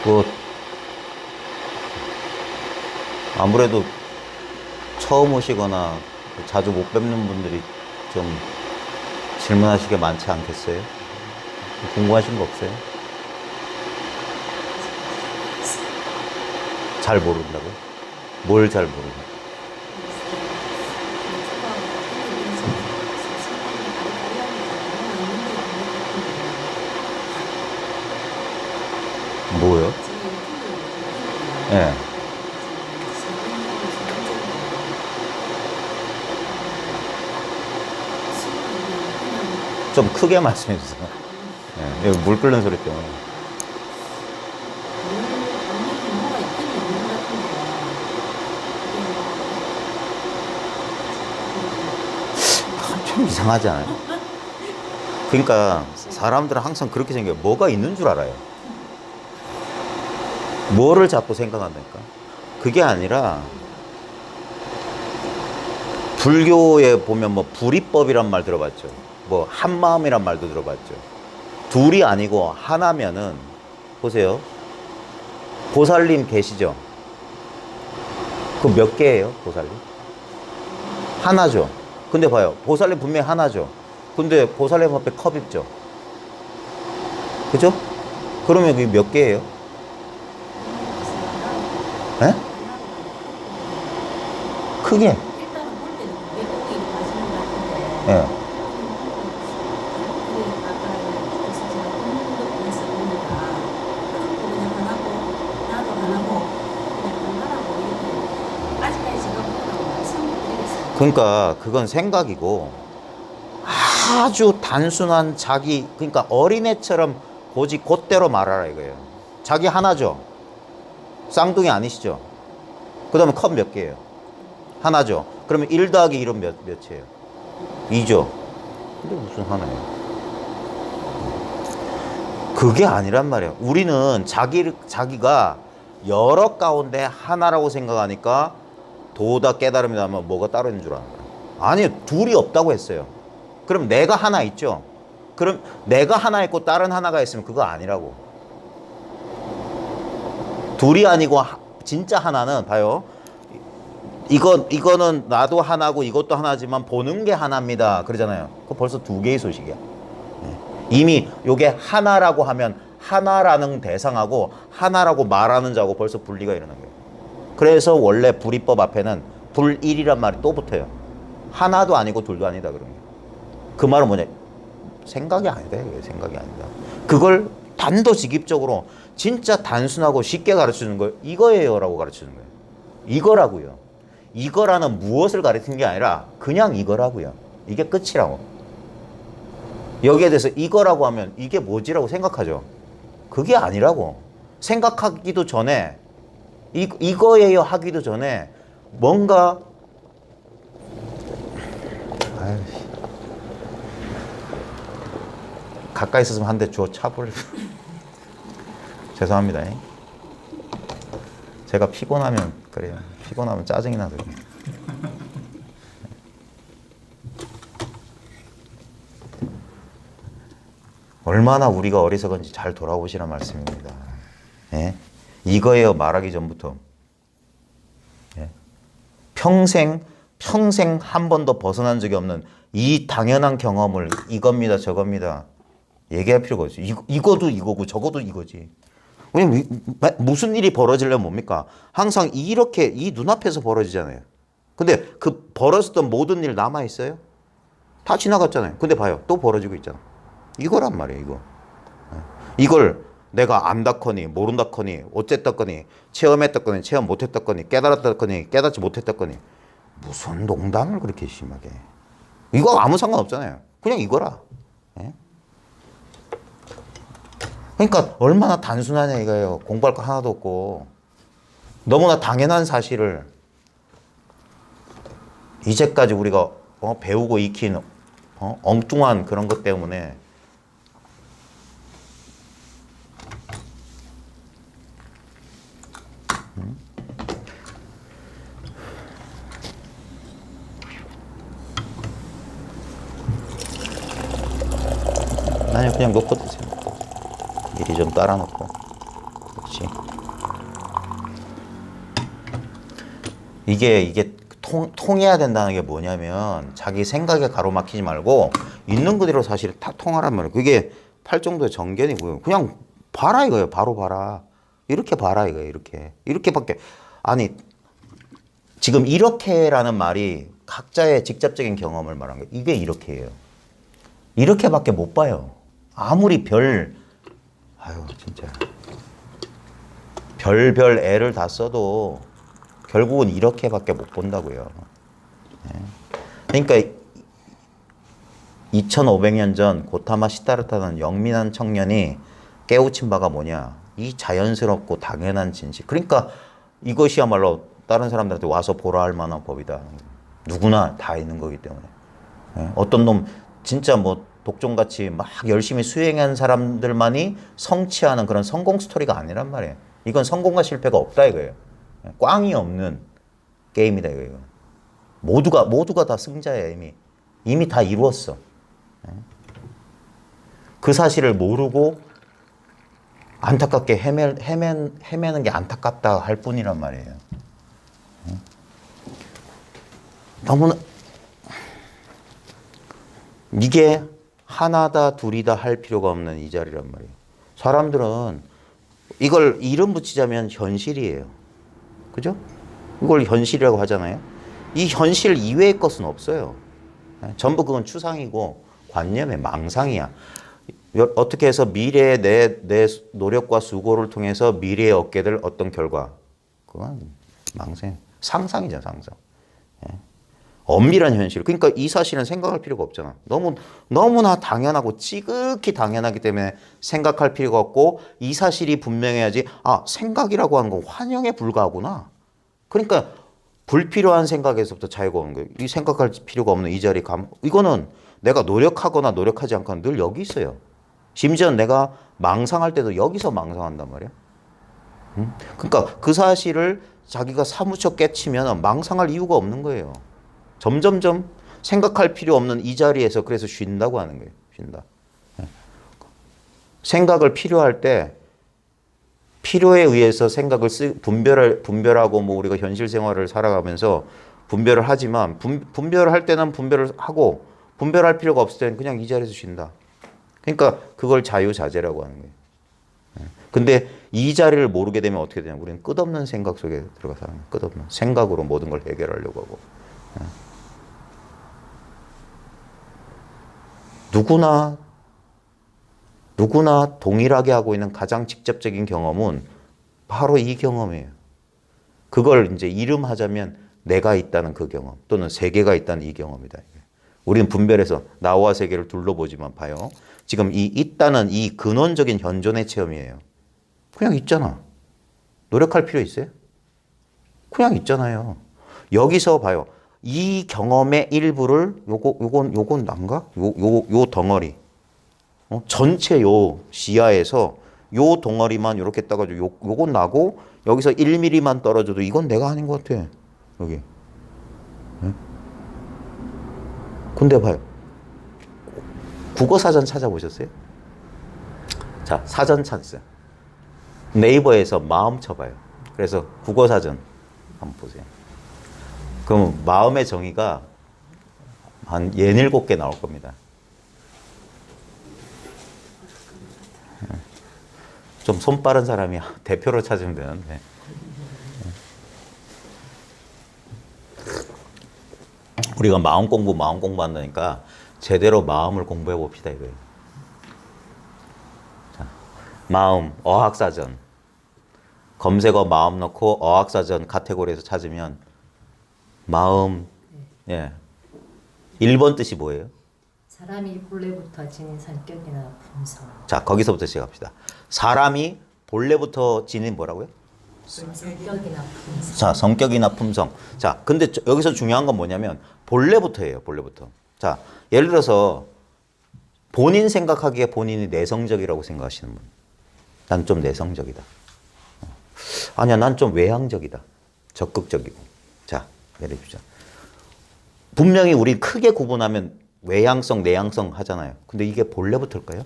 그 아무래도 처음 오시거나 자주 못 뵙는 분들이 좀 질문하시게 많지 않겠어요? 궁금하신 거 없어요? 잘 모른다고요? 뭘 잘 모르냐? 뭐요? 예. 네. 좀 크게 말씀해 주세요. 예, 여기 물 끓는 소리 때문에. 좀 이상하지 않아요? 그러니까 사람들은 항상 그렇게 생겨요. 뭐가 있는 줄 알아요. 뭐를 자꾸 생각한다니까? 그게 아니라 불교에 보면 뭐 불이법이란 말 들어봤죠. 뭐 한마음이란 말도 들어봤죠. 둘이 아니고 하나면은 보세요. 보살님 계시죠? 그 몇 개예요, 보살님? 하나죠. 근데 봐요. 보살님 분명히 하나죠. 근데 보살님 앞에 컵 있죠. 그죠? 그러면 그게 몇 개예요? 에? 크게. 예. 그러니까 그건 생각이고 아주 단순한 자기, 그러니까 어린애처럼 고지 곧대로 말하라 이거예요. 자기 하나죠. 쌍둥이 아니시죠? 그 다음에 컵 몇 개예요? 하나죠. 그러면 1 더하기 1은 몇이에요? 2죠. 근데 무슨 하나예요? 그게 아니란 말이에요. 우리는 자기가 여러 가운데 하나라고 생각하니까 도다 깨달음이 나면 뭐가 따로 있는 줄 아는 거예요. 아니, 둘이 없다고 했어요. 그럼 내가 하나 있죠? 그럼 내가 하나 있고 다른 하나가 있으면 그거 아니라고. 둘이 아니고 진짜 하나는 봐요. 이거는 나도 하나고 이것도 하나지만 보는 게 하나입니다. 그러잖아요. 그거 벌써 두 개의 소식이야. 이미 요게 하나라고 하면 하나라는 대상하고 하나라고 말하는 자하고 벌써 분리가 일어난 거예요. 그래서 원래 불이법 앞에는 불일이란 말이 또 붙어요. 하나도 아니고 둘도 아니다 그런 거예요. 그 말은 뭐냐? 생각이 아니다. 생각이 아니다. 그걸 단도직입적으로 진짜 단순하고 쉽게 가르쳐주는 걸 이거예요라고 가르쳐주는 거예요. 이거라고요. 이거라는 무엇을 가르치는 게 아니라 그냥 이거라고요. 이게 끝이라고. 여기에 대해서 이거라고 하면 이게 뭐지라고 생각하죠. 그게 아니라고. 생각하기도 전에 이거예요 하기도 전에 뭔가 가까이 있었으면 한 대 줘 차버려. 죄송합니다. 제가 피곤하면 그래요. 피곤하면 짜증이 나더라고요. 얼마나 우리가 어리석은지 잘 돌아보시란 말씀입니다. 예? 이거예요 말하기 전부터. 예? 평생 한 번도 벗어난 적이 없는 이 당연한 경험을 이겁니다 저겁니다 얘기할 필요가 없어요. 이거도 이거고 저거도 이거지. 왜냐면 무슨 일이 벌어지려면 뭡니까? 항상 이렇게 이 눈앞에서 벌어지잖아요. 근데 그 벌어졌던 모든 일 남아있어요? 다 지나갔잖아요. 근데 봐요. 또 벌어지고 있잖아. 이거란 말이에요. 이거. 이걸 내가 안다거니 모른다거니 어쨌다거니 체험했다거니 체험 못했다거니 깨달았다거니 깨닫지 못했다거니 무슨 농담을 그렇게 심하게. 이거 아무 상관없잖아요. 그냥 이거라. 예? 그러니까 얼마나 단순하냐 이거예요. 공부할 거 하나도 없고 너무나 당연한 사실을 이제까지 우리가 배우고 익힌 엉뚱한 그런 것 때문에 아니 그냥 놓고 드세요. 미리 좀 따라 놓고. 그렇지. 그렇지. 이게 통해야 된다는 게 뭐냐면 자기 생각에 가로막히지 말고 있는 그대로 사실 다 통하란 말이에요. 그게 8정도의 정견이고요. 그냥 봐라 이거예요. 바로 봐라. 이렇게 봐라 이거예요. 이렇게밖에. 아니 지금 이렇게라는 말이 각자의 직접적인 경험을 말한 거예요. 이게 이렇게예요. 이렇게밖에 못 봐요. 아무리 아유 진짜 별별 애를 다 써도 결국은 이렇게밖에 못 본다고요. 그러니까 2500년 전 고타마 시타르타는 영민한 청년이 깨우친 바가 뭐냐. 이 자연스럽고 당연한 진실. 그러니까 이것이야말로 다른 사람들한테 와서 보라 할 만한 법이다. 누구나 다 있는 거기 때문에. 어떤 놈 진짜 뭐 독종같이 막 열심히 수행한 사람들만이 성취하는 그런 성공 스토리가 아니란 말이에요. 이건 성공과 실패가 없다 이거예요. 꽝이 없는 게임이다 이거예요. 모두가 다 승자예요. 이미 다 이루었어. 그 사실을 모르고 안타깝게 헤매는 게 안타깝다 할 뿐이란 말이에요. 너무나 이게 하나다 둘이다 할 필요가 없는 이 자리란 말이에요. 사람들은 이걸 이름 붙이자면 현실이에요. 그죠? 이걸 현실이라고 하잖아요. 이 현실 이외의 것은 없어요. 전부 그건 추상이고 관념의 망상이야. 어떻게 해서 미래의 내 노력과 수고를 통해서 미래에 얻게 될 어떤 결과. 그건 망상, 상상이잖아, 상상. 엄밀한 현실. 그러니까 이 사실은 생각할 필요가 없잖아. 너무나 당연하고 지극히 당연하기 때문에 생각할 필요가 없고 이 사실이 분명해야지. 아, 생각이라고 하는 건 환영에 불과하구나. 그러니까 불필요한 생각에서부터 자유가 오는 거예요. 이 생각할 필요가 없는 이 자리 이거는 내가 노력하거나 노력하지 않거나 늘 여기 있어요. 심지어 내가 망상할 때도 여기서 망상한단 말이야. 그러니까 그 사실을 자기가 사무쳐 깨치면 망상할 이유가 없는 거예요. 점점점 생각할 필요 없는 이 자리에서 그래서 쉰다고 하는 거예요. 쉰다. 생각을 필요할 때 필요에 의해서 생각을 분별하고 뭐 우리가 현실 생활을 살아가면서 분별을 하지만 분별을 할 때는 분별을 하고 분별할 필요가 없을 때는 그냥 이 자리에서 쉰다. 그러니까 그걸 자유자재라고 하는 거예요. 근데 이 자리를 모르게 되면 어떻게 되냐. 우리는 끝없는 생각 속에 들어가서 끝없는 생각으로 모든 걸 해결하려고 하고. 누구나 동일하게 하고 있는 가장 직접적인 경험은 바로 이 경험이에요. 그걸 이제 이름하자면 내가 있다는 그 경험 또는 세계가 있다는 이 경험이다. 우리는 분별해서 나와 세계를 둘러보지만 봐요. 지금 이 있다는 이 근원적인 현존의 체험이에요. 그냥 있잖아. 노력할 필요 있어요? 그냥 있잖아요. 여기서 봐요. 이 경험의 일부를 요건 난가? 요 덩어리. 전체 요 시야에서 요 덩어리만 이렇게 따가지고 요건 나고 여기서 1mm만 떨어져도 이건 내가 아닌 것 같아. 여기. 네? 근데 봐요. 국어사전 찾아보셨어요? 자, 사전 찬스. 네이버에서 마음 쳐봐요. 그래서 국어사전 한번 보세요. 그럼 마음의 정의가 한 67개 나올 겁니다. 좀 손 빠른 사람이 대표로 찾으면 되는데. 우리가 마음 공부한다니까 제대로 마음을 공부해 봅시다 이거예요. 자, 마음, 어학사전. 검색어 마음 넣고 어학사전 카테고리에서 찾으면 마음, 예. 1번 뜻이 뭐예요? 사람이 본래부터 지닌 성격이나 품성. 자, 거기서부터 시작합시다. 사람이 본래부터 지닌 뭐라고요? 성격이나 품성. 자, 성격이나 품성. 자, 근데 여기서 중요한 건 뭐냐면 본래부터예요. 본래부터. 자, 예를 들어서 본인 생각하기에 본인이 내성적이라고 생각하시는 분. 난 좀 내성적이다. 아니야, 난 좀 외향적이다. 적극적이고. 자, 예를 들자. 분명히 우리 크게 구분하면 외향성, 내향성 하잖아요. 근데 이게 본래부터일까요?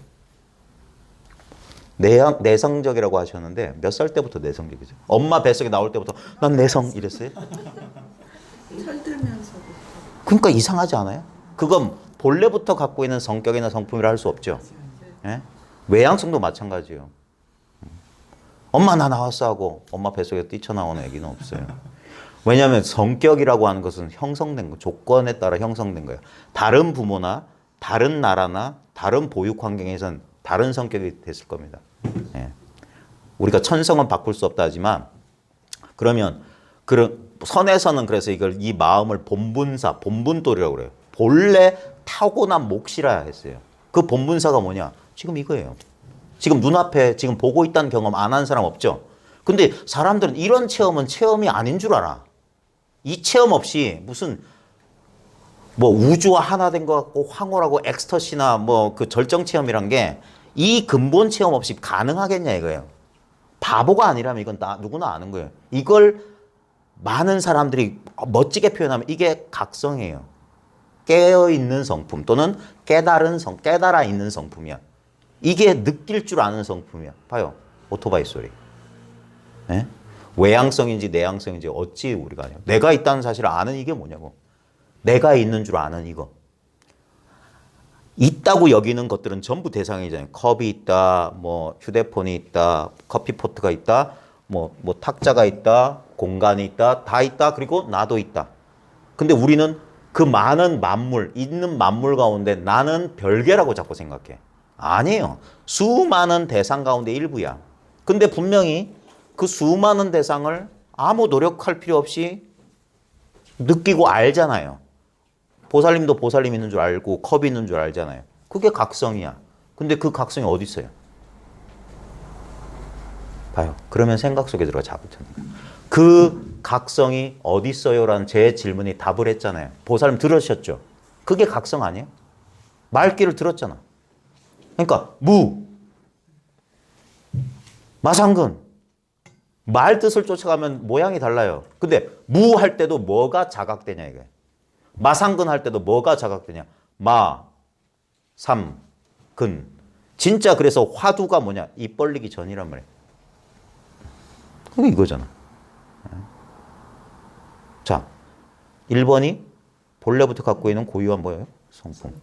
내성적이라고 하셨는데 몇 살 때부터 내성적이죠? 엄마 뱃속에 나올 때부터 난 내성 이랬어요? 철들면서부터. 그러니까 이상하지 않아요? 그건 본래부터 갖고 있는 성격이나 성품이라 할 수 없죠. 예? 외향성도 마찬가지예요. 엄마 나 나왔어 하고 엄마 뱃속에 뛰쳐나오는 애기는 없어요. 왜냐하면 성격이라고 하는 것은 형성된 거, 조건에 따라 형성된 거예요. 다른 부모나 다른 나라나 다른 보육 환경에선 다른 성격이 됐을 겁니다. 예. 우리가 천성은 바꿀 수 없다 하지만 그러면 그런 선에서는 그래서 이걸 이 마음을 본분사, 본분돌이라고 그래요. 본래 타고난 몫이라 했어요. 그 본분사가 뭐냐? 지금 이거예요. 지금 눈앞에 지금 보고 있다는 경험 안 한 사람 없죠? 근데 사람들은 이런 체험은 체험이 아닌 줄 알아. 이 체험 없이 무슨 뭐 우주와 하나 된 것 같고 황홀하고 엑스터시나 뭐 그 절정 체험이란 게 이 근본 체험 없이 가능하겠냐 이거예요. 바보가 아니라면 이건 누구나 아는 거예요. 이걸 많은 사람들이 멋지게 표현하면 이게 각성이에요. 깨어있는 성품 또는 깨달아 있는 성품이야. 이게 느낄 줄 아는 성품이야. 봐요. 오토바이 소리. 네? 외향성인지 내향성인지 어찌 우리가 아냐. 내가 있다는 사실을 아는 이게 뭐냐고. 내가 있는 줄 아는 이거. 있다고 여기는 것들은 전부 대상이잖아요. 컵이 있다, 뭐 휴대폰이 있다, 커피포트가 있다, 뭐 탁자가 있다, 공간이 있다, 다 있다, 그리고 나도 있다. 근데 우리는 그 많은 만물, 있는 만물 가운데 나는 별개라고 자꾸 생각해. 아니에요. 수많은 대상 가운데 일부야. 근데 분명히 그 수많은 대상을 아무 노력할 필요 없이 느끼고 알잖아요. 보살님도 보살님 있는 줄 알고 컵이 있는 줄 알잖아요. 그게 각성이야. 근데 그 각성이 어디 있어요? 봐요. 그러면 생각 속에 들어가 자부처님. 그 각성이 어디 있어요? 라는 제 질문에 답을 했잖아요. 보살님 들으셨죠? 그게 각성 아니에요? 말귀를 들었잖아. 그러니까 마상근. 말 뜻을 쫓아가면 모양이 달라요. 근데 무 할 때도 뭐가 자각되냐 이거예요. 마상근 할 때도 뭐가 자각되냐. 근. 진짜 그래서 화두가 뭐냐. 입 벌리기 전이란 말이에요. 그게 이거잖아. 자, 1번이 본래부터 갖고 있는 고유한 뭐예요? 성품.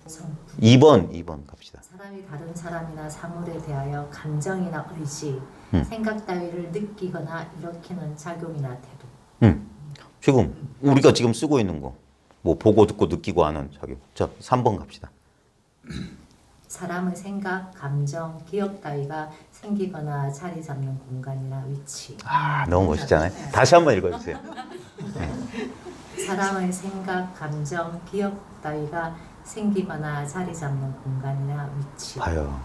2번 갑시다. 사람이 다른 사람이나 사물에 대하여 감정이나 의지, 생각 따위를 느끼거나 일으키는 작용이나 태도. 지금 우리가 지금 쓰고 있는 거. 뭐 보고 듣고 느끼고 하는 작용. 자, 3번 갑시다. 사람의 생각, 감정, 기억 따위가 생기거나 자리 잡는 공간이나 위치. 아, 너무 멋있잖아요. 다시 한번 읽어주세요. 사람의 생각, 감정, 기억 따위가 생기거나 자리 잡는 공간이나 위치. 봐요.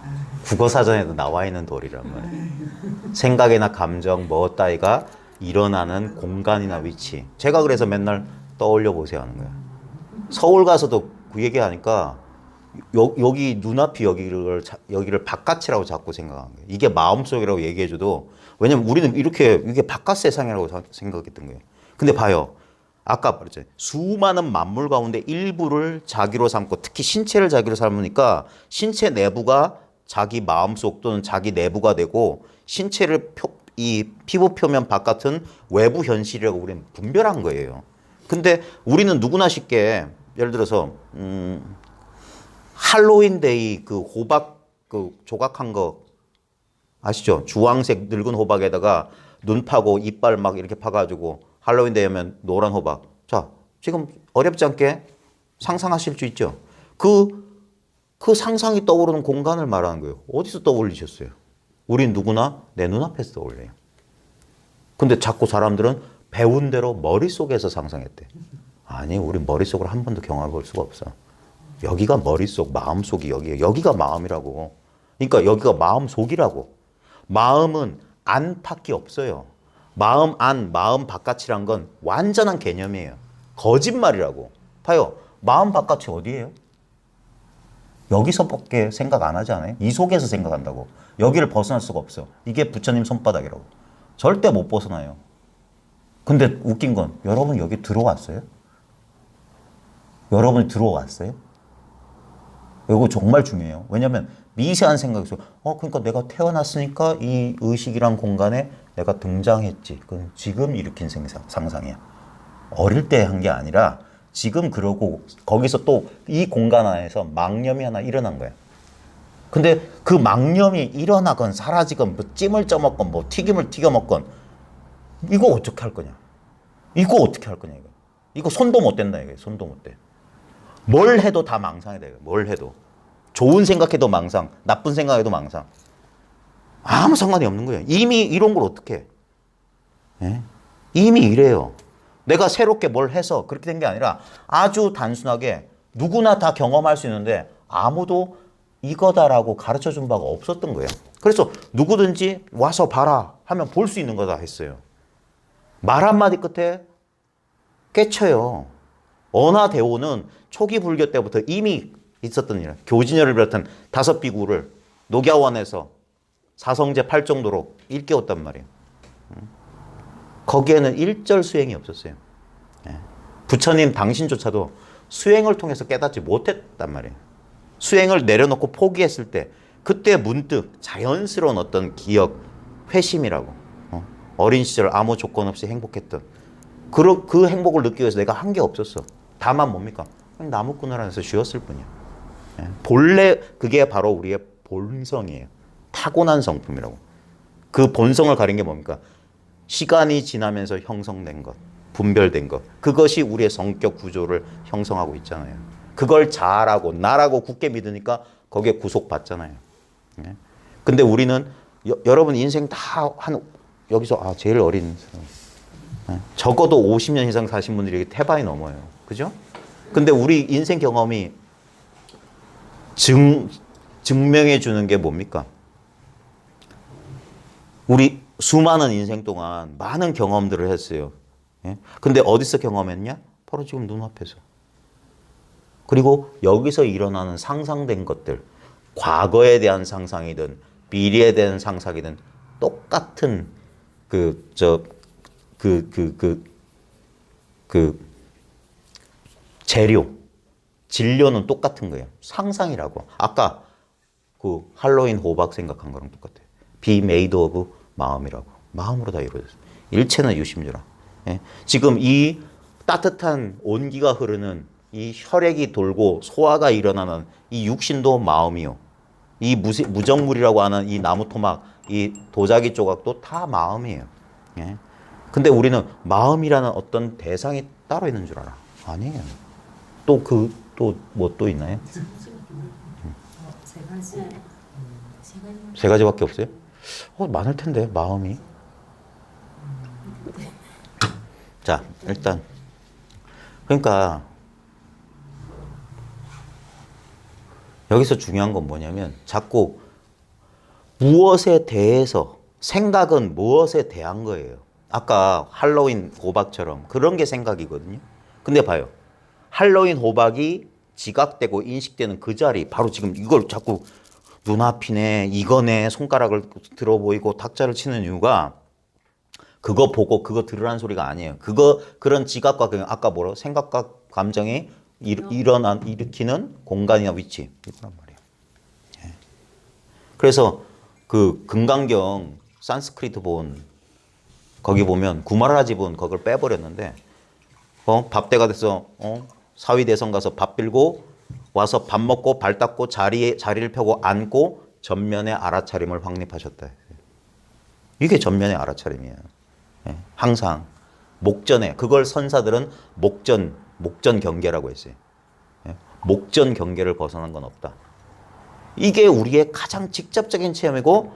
국어사전에도 나와 있는 도리란 말이에요. 생각이나 감정, 뭐 따위가 일어나는 공간이나 위치. 제가 그래서 맨날 떠올려 보세요 하는 거예요. 서울 가서도 그 얘기하니까 여기 눈앞이 여기를 바깥이라고 자꾸 생각한 거예요. 이게 마음속이라고 얘기해줘도 왜냐면 우리는 이게 바깥 세상이라고 생각했던 거예요. 근데 봐요. 아까 말했잖아요. 수많은 만물 가운데 일부를 자기로 삼고 특히 신체를 자기로 삼으니까 신체 내부가 자기 마음속 또는 자기 내부가 되고 신체를 이 피부 표면 바깥은 외부 현실이라고 우리는 분별한 거예요. 근데 우리는 누구나 쉽게 예를 들어서 할로윈데이 그 호박 그 조각한 거 아시죠? 주황색 늙은 호박에다가 눈 파고 이빨 막 이렇게 파가지고 할로윈데이 하면 노란 호박. 자, 지금 어렵지 않게 상상하실 수 있죠? 그 상상이 떠오르는 공간을 말하는 거예요. 어디서 떠올리셨어요? 우린 누구나 내 눈앞에서 떠올려요. 근데 자꾸 사람들은 배운 대로 머릿속에서 상상했대. 아니, 우리 머릿속으로 한 번도 경험해 볼 수가 없어. 여기가 머릿속, 마음속이 여기예요. 여기가 마음이라고. 그러니까 여기가 마음속이라고. 마음은 안팎이 없어요. 마음 안, 마음 바깥이란 건 완전한 개념이에요. 거짓말이라고. 봐요. 마음 바깥이 어디예요? 여기서밖에 생각 안 하지 않아요? 이 속에서 생각한다고. 여기를 벗어날 수가 없어. 이게 부처님 손바닥이라고. 절대 못 벗어나요. 근데 웃긴 건 여러분 여기 들어왔어요? 여러분이 들어왔어요? 이거 정말 중요해요. 왜냐하면 미세한 생각에서 그러니까 내가 태어났으니까 이 의식이란 공간에 내가 등장했지. 그건 지금 일으킨 상상이야. 어릴 때 한 게 아니라 지금 그러고 거기서 또 이 공간 안에서 망념이 하나 일어난 거야. 근데 그 망념이 일어나건 사라지건 뭐 찜을 쪄먹건 뭐 튀김을 튀겨 먹건 이거 어떻게 할 거냐? 이거 어떻게 할 거냐 이거. 이거 손도 못 댄다 이거. 손도 못 대. 뭘 해도 다 망상이 돼요. 뭘 해도. 좋은 생각해도 망상, 나쁜 생각해도 망상. 아무 상관이 없는 거예요. 이미 이런 걸 어떻게 해? 예? 이미 이래요. 내가 새롭게 뭘 해서 그렇게 된 게 아니라 아주 단순하게 누구나 다 경험할 수 있는데 아무도 이거다라고 가르쳐 준 바가 없었던 거예요. 그래서 누구든지 와서 봐라 하면 볼 수 있는 거다 했어요. 말 한마디 끝에 깨쳐요. 언화대오는 초기 불교 때부터 이미 있었던 일이에요. 교진열을 비롯한 5비구를 녹야원에서 사성제 8정도로 일깨웠단 말이에요. 거기에는 일절 수행이 없었어요. 부처님 당신조차도 수행을 통해서 깨닫지 못했단 말이에요. 수행을 내려놓고 포기했을 때 그때 문득 자연스러운 어떤 기억, 회심이라고 어린 시절 아무 조건 없이 행복했던 그 행복을 느끼기 위해서 내가 한 게 없었어. 다만 뭡니까? 나무꾼을 안에서 쉬었을 뿐이야. 본래 그게 바로 우리의 본성이에요. 타고난 성품이라고. 그 본성을 가린 게 뭡니까? 시간이 지나면서 형성된 것, 분별된 것. 그것이 우리의 성격 구조를 형성하고 있잖아요. 그걸 자아라고 나라고 굳게 믿으니까 거기에 구속받잖아요. 근데 우리는 여러분 인생 다 여기서 제일 어린 사람. 적어도 50년 이상 사신 분들이 태반이 넘어요. 그죠? 근데 우리 인생 경험이 증명해 주는 게 뭡니까? 우리 수많은 인생 동안 많은 경험들을 했어요. 근데 어디서 경험했냐? 바로 지금 눈앞에서. 그리고 여기서 일어나는 상상된 것들, 과거에 대한 상상이든 미래에 대한 상상이든 똑같은 재료, 진료는 똑같은 거예요. 상상이라고. 아까 그 할로윈 호박 생각한 거랑 똑같아요. Be made of 마음이라고. 마음으로 다 이루어졌어요. 일체는 유심주라. 지금 이 따뜻한 온기가 흐르는 이 혈액이 돌고 소화가 일어나는 이 육신도 마음이요. 이 무정물이라고 하는 이 나무 토막, 이 도자기 조각도 다 마음이에요. 근데 우리는 마음이라는 어떤 대상이 따로 있는 줄 알아. 아니에요. 뭐 또 있나요? 세 가지밖에 없어요? 많을 텐데, 마음이. 자, 일단. 그러니까, 여기서 중요한 건 뭐냐면, 자꾸 무엇에 대해서, 생각은 무엇에 대한 거예요. 아까 할로윈 호박처럼 그런 게 생각이거든요. 근데 봐요. 할로윈 호박이 지각되고 인식되는 그 자리, 바로 지금 이걸 자꾸 눈앞이네, 이거네, 손가락을 들어 보이고 탁자를 치는 이유가 그거 보고 그거 들으라는 소리가 아니에요. 그런 지각과 아까 뭐라고? 생각과 감정이 일으키는 공간이나 위치. 이거란 말이에요. 그래서 그 금강경 산스크리트 본 거기 보면 구마라지 본 그걸 빼버렸는데 밥때가 돼서 사위대성 가서 밥 빌고 와서 밥 먹고 발 닦고 자리를 펴고 앉고 전면의 알아차림을 확립하셨다. 이게 전면의 알아차림이에요. 항상 목전에 그걸 선사들은 목전 경계라고 했어요. 목전 경계를 벗어난 건 없다. 이게 우리의 가장 직접적인 체험이고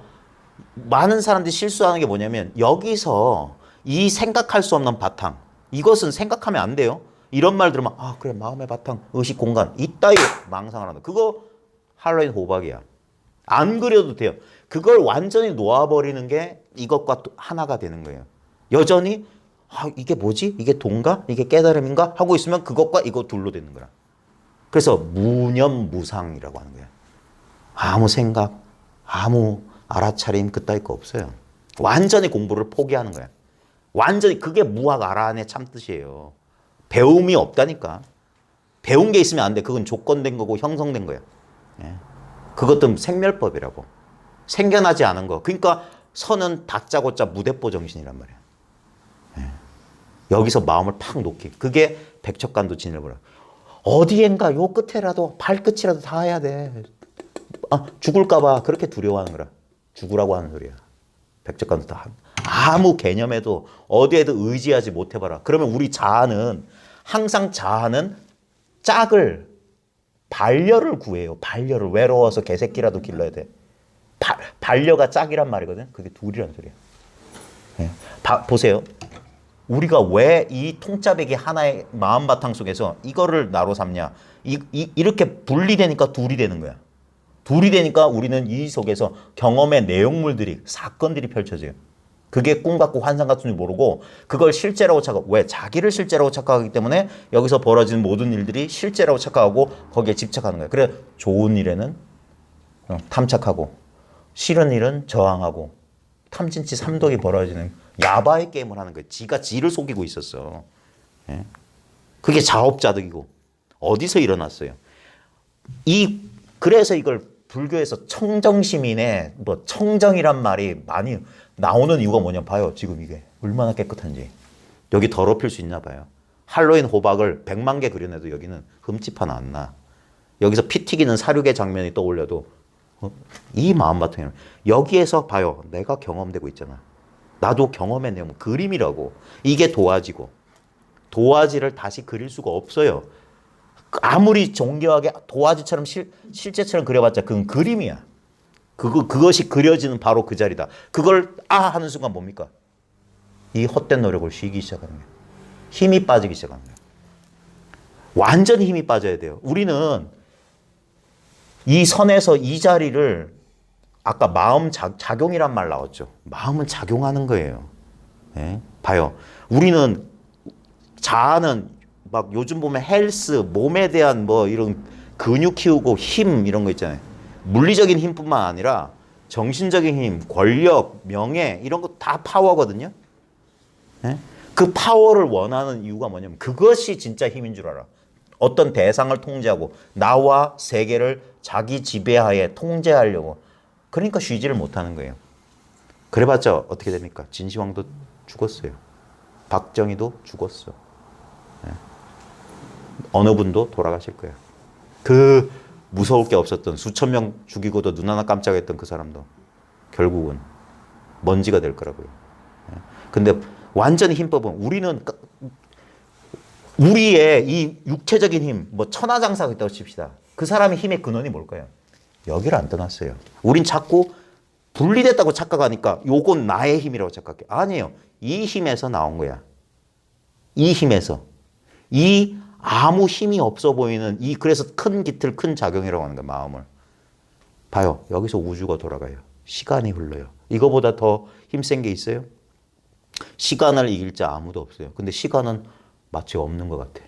많은 사람들이 실수하는 게 뭐냐면 여기서 이 생각할 수 없는 바탕 이것은 생각하면 안 돼요. 이런 말 들으면 그래 마음의 바탕 의식 공간 이따위 망상을 한다. 그거 할로윈 호박이야. 안 그려도 돼요. 그걸 완전히 놓아버리는 게 이것과 하나가 되는 거예요. 여전히 이게 뭐지? 이게 동가? 이게 깨달음인가? 하고 있으면 그것과 이거 둘로 되는 거야. 그래서 무념무상이라고 하는 거예요. 아무 생각, 아무 알아차림 그따위 거 없어요. 완전히 공부를 포기하는 거야. 완전히 그게 무학 아라한의 참뜻이에요. 배움이 없다니까. 배운 게 있으면 안 돼. 그건 조건된 거고 형성된 거야. 예. 그것도 생멸법이라고. 생겨나지 않은 거. 그러니까 선은 다짜고짜 무대뽀 정신이란 말이야. 예. 여기서 마음을 팍 놓기. 그게 백척간도 진일보라. 어디엔가 요 끝에라도 발끝이라도 닿아야 돼. 아, 죽을까봐 그렇게 두려워하는 거라. 죽으라고 하는 소리야. 백척간도 다. 아무 개념에도 어디에도 의지하지 못해봐라. 그러면 우리 자아는 항상 자아는 짝을 반려를 구해요. 반려를. 외로워서 개새끼라도 길러야 돼. 반려가 짝이란 말이거든. 그게 둘이란 소리야. 예. 보세요. 우리가 왜 이 통짜배기 하나의 마음바탕 속에서 이거를 나로 삼냐. 이렇게 분리되니까 둘이 되는 거야. 둘이 되니까 우리는 이 속에서 경험의 내용물들이, 사건들이 펼쳐져요. 그게 꿈 같고 환상 같은 줄 모르고 그걸 실제라고 착각하고. 왜? 자기를 실제라고 착각하기 때문에 여기서 벌어지는 모든 일들이 실제라고 착각하고 거기에 집착하는 거예요. 그래 좋은 일에는 탐착하고 싫은 일은 저항하고 탐진치 삼독이 벌어지는 야바의 게임을 하는 거예요. 지가 지를 속이고 있었어. 예? 그게 자업자득이고 어디서 일어났어요? 그래서 이걸 불교에서 청정시민의 뭐 청정이란 말이 많이 나오는 이유가 뭐냐 봐요. 지금 이게 얼마나 깨끗한지. 여기 더럽힐 수 있나 봐요. 할로윈 호박을 100만 개 그려내도 여기는 흠집 하나 안 나. 여기서 피 튀기는 사륙의 장면이 떠올려도 이 마음바탕이면 여기에서 봐요. 내가 경험되고 있잖아. 나도 경험의 내용은 그림이라고. 이게 도화지고 도화지를 다시 그릴 수가 없어요. 아무리 정교하게 도화지처럼 실제처럼 그려봤자 그건 그림이야. 그것이 그려지는 바로 그 자리다. 그걸 하는 순간 뭡니까? 이 헛된 노력을 쉬기 시작하는 거예요. 힘이 빠지기 시작하는 거예요. 완전히 힘이 빠져야 돼요. 우리는 이 선에서 이 자리를 아까 마음 작용이란 말 나왔죠. 마음은 작용하는 거예요. 예? 봐요. 우리는 자아는 막 요즘 보면 헬스, 몸에 대한 뭐 이런 근육 키우고 힘 이런 거 있잖아요. 물리적인 힘뿐만 아니라 정신적인 힘, 권력, 명예 이런 거 다 파워거든요. 예? 그 파워를 원하는 이유가 뭐냐면 그것이 진짜 힘인 줄 알아. 어떤 대상을 통제하고 나와 세계를 자기 지배하에 통제하려고. 그러니까 쉬지를 못하는 거예요. 그래봤자 어떻게 됩니까? 진시황도 죽었어요. 박정희도 죽었어. 예. 어느 분도 돌아가실 거예요. 그 무서울 게 없었던 수천 명 죽이고도 눈 하나 깜짝했던 그 사람도 결국은 먼지가 될 거라고요. 예. 근데 완전히 힘법은 우리의 이 육체적인 힘, 뭐 천하장사가 있다고 칩시다. 그 사람의 힘의 근원이 뭘까요? 여기를 안 떠났어요. 우린 자꾸 분리됐다고 착각하니까 요건 나의 힘이라고 착각해. 아니에요. 이 힘에서 나온 거야. 이 힘에서. 이 아무 힘이 없어 보이는 그래서 큰 깃틀, 큰 작용이라고 하는 거야, 마음을. 봐요. 여기서 우주가 돌아가요. 시간이 흘러요. 이거보다 더 힘센 게 있어요? 시간을 이길 자 아무도 없어요. 근데 시간은 마치 없는 것 같아.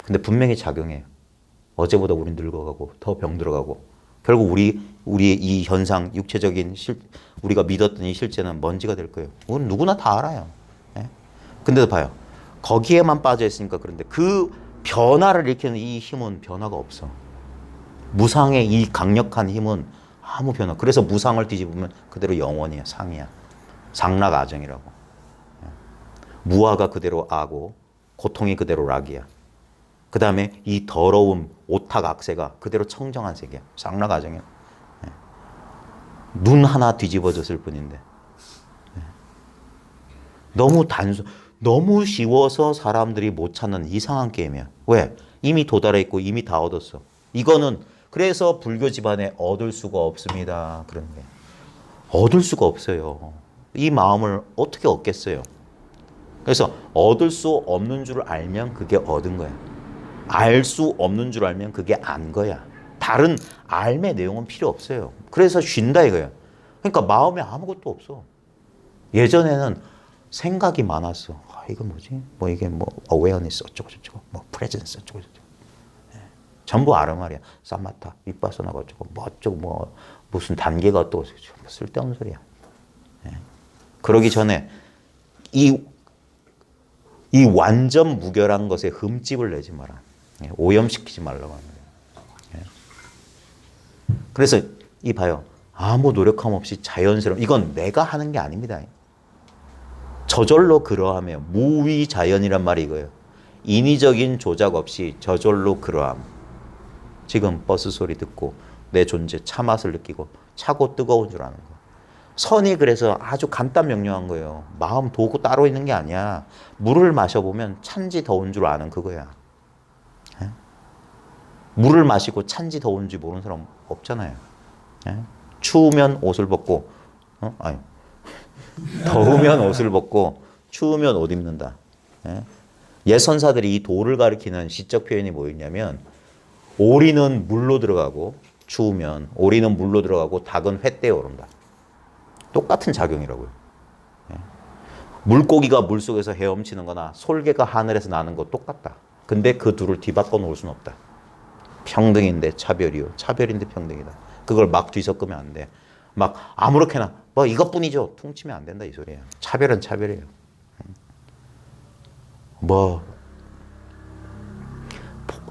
근데 분명히 작용해요. 어제보다 우린 늙어가고 더 병들어가고 결국 우리의 이 현상, 육체적인 우리가 믿었던 이 실제는 먼지가 될 거예요. 우리는 누구나 다 알아요. 예? 근데도 봐요. 거기에만 빠져 있으니까 그런데 그 변화를 일으키는 이 힘은 변화가 없어. 무상의 이 강력한 힘은 아무 변화. 그래서 무상을 뒤집으면 그대로 영원이야. 상이야. 상락아정이라고. 예. 무아가 그대로 아고 고통이 그대로 락이야. 그 다음에 이 더러움, 오탁, 악세가 그대로 청정한 세계야. 상락아정이야. 예. 눈 하나 뒤집어졌을 뿐인데. 예. 너무 쉬워서 사람들이 못 찾는 이상한 게임이야. 왜? 이미 도달해 있고 이미 다 얻었어. 이거는 그래서 불교 집안에 얻을 수가 없습니다. 그런 게. 얻을 수가 없어요. 이 마음을 어떻게 얻겠어요? 그래서 얻을 수 없는 줄 알면 그게 얻은 거야. 알 수 없는 줄 알면 그게 안 거야. 다른 알의 내용은 필요 없어요. 그래서 쉰다 이거야. 그러니까 마음에 아무것도 없어. 예전에는 생각이 많았어. 이거 뭐지? 뭐 이게 뭐 awareness 어쩌고 저쩌고, 뭐 presence 어쩌고 저쩌고. 예. 전부 아르말이야. 사마타, 위파사나가 어쩌고, 뭐 어쩌고 뭐 무슨 단계가 어쩌고 쓸데없는 소리야. 예. 그러기 전에 이 완전 무결한 것에 흠집을 내지 마라. 예. 오염시키지 말라고 하는 거예요. 예. 그래서 이 봐요. 아무 노력함 없이 자연스러운, 이건 내가 하는 게 아닙니다. 저절로 그러하며 무위자연이란 말이 이거예요. 인위적인 조작 없이 저절로 그러함. 지금 버스 소리 듣고 내 존재 차 맛을 느끼고 차고 뜨거운 줄 아는 거. 선이 그래서 아주 간단 명료한 거예요. 마음 도구 따로 있는 게 아니야. 물을 마셔보면 찬지 더운 줄 아는 그거야. 예? 물을 마시고 찬지 더운지 모르는 사람 없잖아요. 예? 추우면 옷을 벗고, 아니, 더우면 옷을 벗고 추우면 옷 입는다. 예? 예선사들이 이 도를 가리키는 시적 표현이 뭐였냐면 오리는 물로 들어가고 추우면 오리는 물로 들어가고 닭은 횟대에 오른다. 똑같은 작용이라고요. 예. 물고기가 물속에서 헤엄치는 거나 솔개가 하늘에서 나는 거 똑같다. 근데 그 둘을 뒤바꿔 놓을 수는 없다. 평등인데 차별이요. 차별인데 평등이다. 그걸 막 뒤섞으면 안 돼. 막 아무렇게나 뭐 이것뿐이죠. 퉁치면 안 된다 이 소리예요. 차별은 차별이에요. 뭐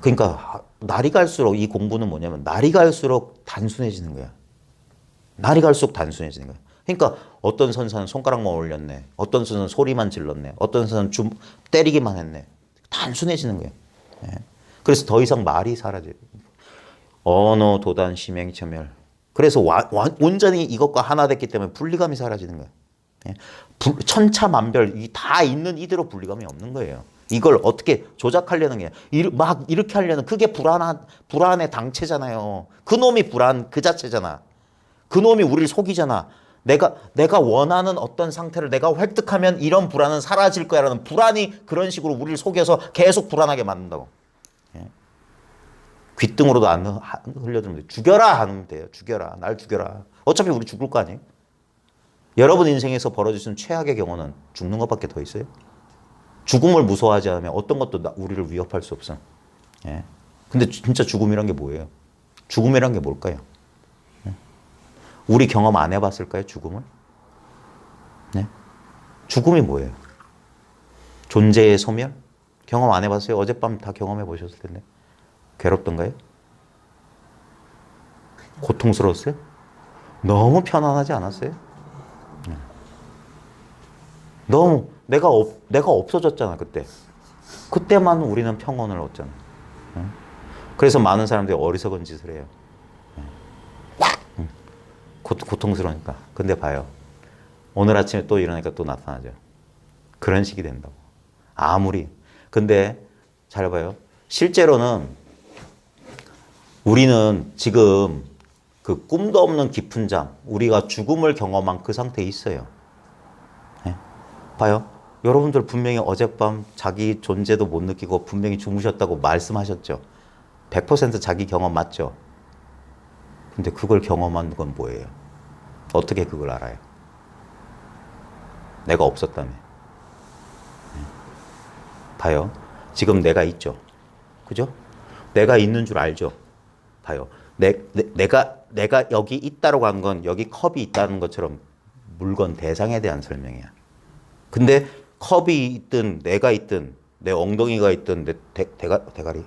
그러니까 날이 갈수록 이 공부는 뭐냐면 날이 갈수록 단순해지는 거야. 날이 갈수록 단순해지는 거야. 그러니까 어떤 선사는 손가락만 올렸네. 어떤 선사는 소리만 질렀네. 어떤 선사는 좀 때리기만 했네. 단순해지는 거예요. 예. 그래서 더 이상 말이 사라져요. 언어, 도단, 심행, 처멸. 그래서 온전히 이것과 하나 됐기 때문에 분리감이 사라지는 거예요. 예. 천차만별 다 있는 이대로 분리감이 없는 거예요. 이걸 어떻게 조작하려는 게 막 이렇게 하려는 그게 불안의 당체잖아요. 그놈이 불안 그 자체잖아. 그놈이 우리를 속이잖아. 내가 원하는 어떤 상태를 내가 획득하면 이런 불안은 사라질 거야라는 불안이 그런 식으로 우리를 속여서 계속 불안하게 만든다고. 예. 귓등으로도 안 흘려들면 돼. 죽여라 하면 돼요. 죽여라. 날 죽여라. 어차피 우리 죽을 거 아니에요? 여러분 인생에서 벌어질 수 있는 최악의 경우는 죽는 것밖에 더 있어요? 죽음을 무서워하지 않으면 어떤 것도 우리를 위협할 수 없어. 예. 근데 진짜 죽음이란 게 뭐예요? 죽음이란 게 뭘까요? 예. 우리 경험 안 해봤을까요? 죽음을? 네? 죽음이 뭐예요? 존재의 소멸? 경험 안 해봤어요? 어젯밤 다 경험해 보셨을 텐데. 괴롭던가요? 고통스러웠어요? 너무 편안하지 않았어요? 네. 너무 내가 없어졌잖아 그때. 그때만 우리는 평온을 얻잖아. 그래서 많은 사람들이 어리석은 짓을 해요. 고통스러우니까. 근데 봐요. 오늘 아침에 또 일어나니까 또 나타나죠. 그런 식이 된다고. 아무리. 근데 잘 봐요. 실제로는 우리는 지금 그 꿈도 없는 깊은 잠, 우리가 죽음을 경험한 그 상태에 있어요. 네. 봐요. 여러분들 분명히 어젯밤 자기 존재도 못 느끼고 분명히 주무셨다고 말씀하셨죠. 100% 자기 경험 맞죠? 근데 그걸 경험한 건 뭐예요? 어떻게 그걸 알아요? 내가 없었다며. 네. 봐요. 지금 내가 있죠. 그죠? 내가 있는 줄 알죠? 봐요. 내가 여기 있다라고 한 건 여기 컵이 있다는 것처럼 물건 대상에 대한 설명이야. 근데 컵이 있든 내가 있든 내 엉덩이가 있든 내 대가리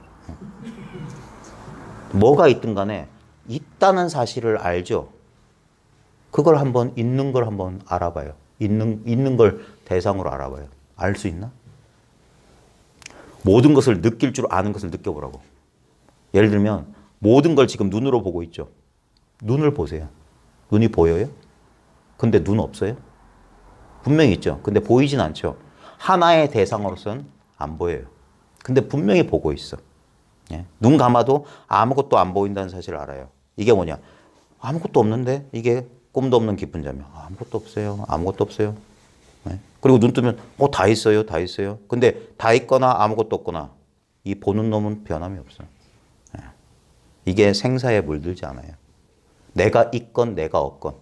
뭐가 있든 간에 있다는 사실을 알죠. 그걸 한번 있는 걸 한번 알아봐요. 있는 걸 대상으로 알아봐요. 알 수 있나? 모든 것을 느낄 줄 아는 것을 느껴보라고. 예를 들면 모든 걸 지금 눈으로 보고 있죠. 눈을 보세요. 눈이 보여요? 근데 눈 없어요? 분명히 있죠. 근데 보이진 않죠. 하나의 대상으로서는 안 보여요. 근데 분명히 보고 있어. 예? 눈 감아도 아무것도 안 보인다는 사실을 알아요. 이게 뭐냐? 아무것도 없는데 이게 꿈도 없는 깊은 잠이야. 아무것도 없어요. 아무것도 없어요. 예? 그리고 눈 뜨면 다 있어요. 다 있어요. 근데 다 있거나 아무것도 없거나 이 보는 놈은 변함이 없어요. 예? 이게 생사에 물들지 않아요. 내가 있건 내가 없건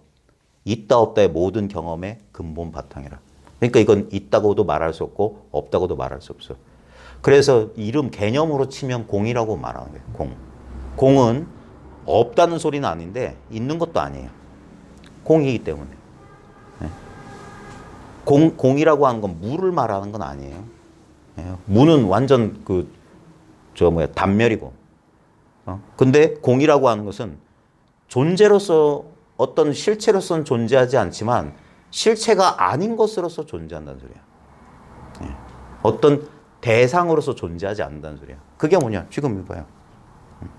있다 없다의 모든 경험의 근본 바탕이라. 그러니까 이건 있다고도 말할 수 없고 없다고도 말할 수 없어. 그래서 이름 개념으로 치면 공이라고 말하는 거예요. 공. 공은 없다는 소리는 아닌데 있는 것도 아니에요. 공이기 때문에. 네. 공이라고 하는 건 물을 말하는 건 아니에요. 네. 물은 완전 단멸이고. 근데 공이라고 하는 것은 존재로서 어떤 실체로서는 존재하지 않지만 실체가 아닌 것으로서 존재한다는 소리야. 예. 어떤 대상으로서 존재하지 않는다는 소리야. 그게 뭐냐? 지금 이봐요.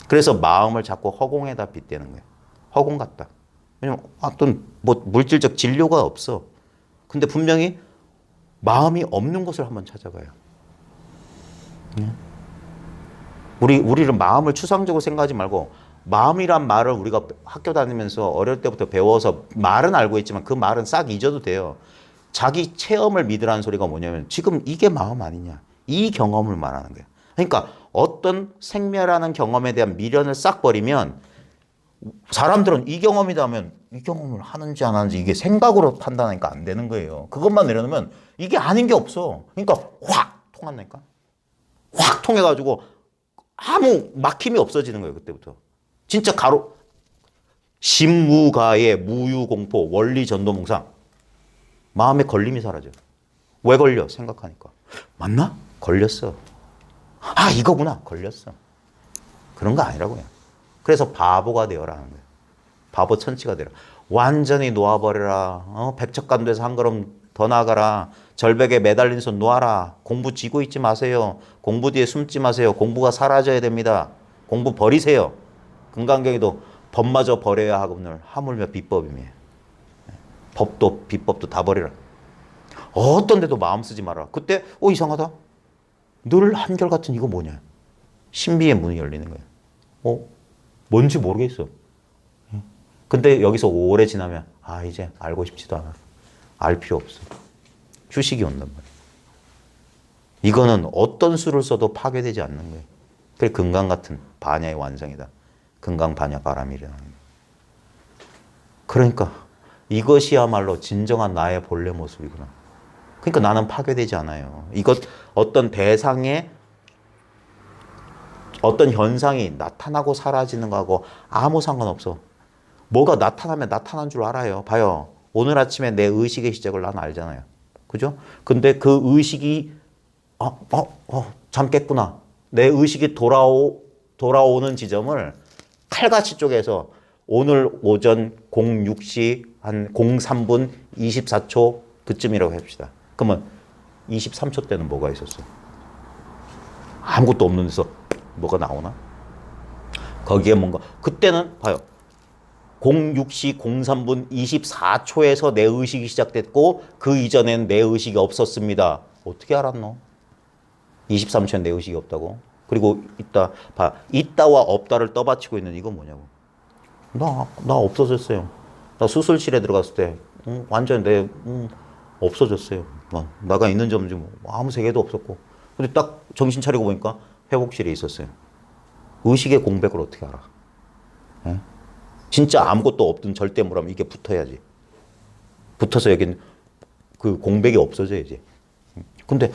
그래서 마음을 자꾸 허공에다 빗대는 거예요. 허공 같다. 왜냐면 어떤 뭐 물질적 진료가 없어. 근데 분명히 마음이 없는 곳을 한번 찾아가요. 우리는 마음을 추상적으로 생각하지 말고 마음이란 말을 우리가 학교 다니면서 어릴 때부터 배워서 말은 알고 있지만 그 말은 싹 잊어도 돼요. 자기 체험을 믿으라는 소리가 뭐냐면 지금 이게 마음 아니냐. 이 경험을 말하는 거예요. 그러니까 어떤 생멸하는 경험에 대한 미련을 싹 버리면 사람들은 이 경험이다 하면 이 경험을 하는지 안 하는지 이게 생각으로 판단하니까 안 되는 거예요. 그것만 내려놓으면 이게 아닌 게 없어. 그러니까 확 통한다니까. 확 통해가지고 아무 막힘이 없어지는 거예요. 그때부터. 진짜 심무가의 무유공포 원리전도몽상. 마음에 걸림이 사라져. 왜 걸려? 생각하니까. 맞나? 걸렸어. 아 이거구나. 걸렸어. 그런 거 아니라고요. 그래서 바보가 되어라 하는 거예요. 바보 천치가 되라. 완전히 놓아버려라. 백척간도에서 한 걸음 더 나아가라. 절벽에 매달린 손 놓아라. 공부 쥐고 있지 마세요. 공부 뒤에 숨지 마세요. 공부가 사라져야 됩니다. 공부 버리세요. 금강경에도 법마저 버려야 하거늘 하물며 비법이며. 법도 비법도 다 버리라. 어떤 데도 마음 쓰지 마라. 그때 이상하다. 늘 한결같은 이거 뭐냐. 신비의 문이 열리는 거예요. 뭔지 모르겠어. 근데 여기서 오래 지나면 이제 알고 싶지도 않아. 알 필요 없어. 휴식이 온단 말이야. 이거는 어떤 수를 써도 파괴되지 않는 거예요. 그래 금강 같은 반야의 완성이다. 금강 반야 바람이라는 거예요. 그러니까 이것이야말로 진정한 나의 본래 모습이구나. 그러니까 나는 파괴되지 않아요. 이것 어떤 대상의 어떤 현상이 나타나고 사라지는 거하고 아무 상관없어. 뭐가 나타나면 나타난 줄 알아요. 봐요. 오늘 아침에 내 의식의 시작을 난 알잖아요. 그죠? 근데 그 의식이 잠 깼구나. 내 의식이 돌아오는 지점을 칼같이 쪼개서 오늘 오전 06시 한 03분 24초 그쯤이라고 해봅시다. 그러면 23초 때는 뭐가 있었어? 아무것도 없는 데서 뭐가 나오나? 거기에 뭔가 그때는 봐요. 06시 03분 24초에서 내 의식이 시작됐고 그 이전엔 내 의식이 없었습니다. 어떻게 알았노? 23초엔 내 의식이 없다고? 그리고 있다와 없다를 떠받치고 있는 이건 뭐냐고. 나 없어졌어요. 나 수술실에 들어갔을 때 완전 없어졌어요. 나가 있는 점인지 아무 세계도 없었고. 근데 딱 정신 차리고 보니까 회복실에 있었어요. 의식의 공백을 어떻게 알아? 예? 진짜 아무것도 없든 절대무라면 이게 붙어야지. 붙어서 여긴 그 공백이 없어져야지. 근데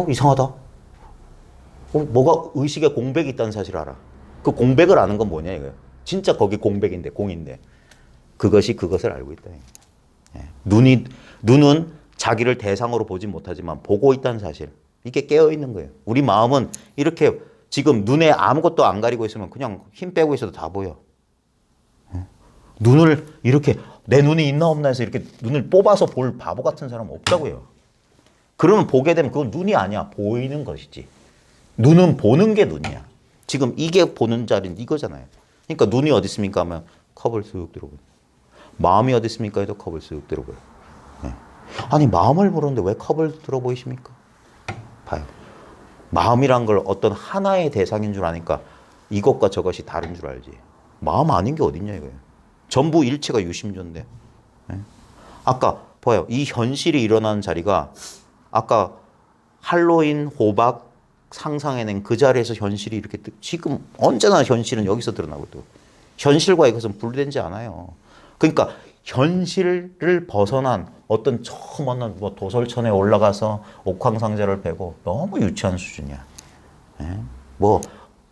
이상하다. 뭐가 의식에 공백이 있다는 사실을 알아. 그 공백을 아는 건 뭐냐 이거야. 진짜 거기 공백인데 공인데 그것이 그것을 알고 있다. 예. 눈은 자기를 대상으로 보지 못하지만 보고 있다는 사실. 이게 깨어 있는 거예요. 우리 마음은 이렇게 지금 눈에 아무것도 안 가리고 있으면 그냥 힘 빼고 있어도 다 보여. 눈을 이렇게 내 눈이 있나 없나 해서 이렇게 눈을 뽑아서 볼 바보 같은 사람은 없다고요. 그러면 보게 되면 그건 눈이 아니야. 보이는 것이지. 눈은 보는 게 눈이야. 지금 이게 보는 자리는 이거잖아요. 그러니까 눈이 어디 있습니까 하면 컵을 쓱 들어보요. 마음이 어디 있습니까 해도 컵을 쓱 들어보요. 네. 아니 마음을 모르는데 왜 컵을 들어 보이십니까? 봐요. 마음이란 걸 어떤 하나의 대상인 줄 아니까 이것과 저것이 다른 줄 알지. 마음 아닌 게 어딨냐 이거예요. 전부 일체가 유심존데. 네? 아까 봐요. 이 현실이 일어나는 자리가 아까 할로윈 호박 상상해낸 그 자리에서 현실이 이렇게 지금 언제나 현실은 여기서 드러나고 또 현실과 이것은 분리되지 않아요. 그러니까 현실을 벗어난 어떤 처음 만난 도솔천에 올라가서 옥황상제를 베고 너무 유치한 수준이야. 예?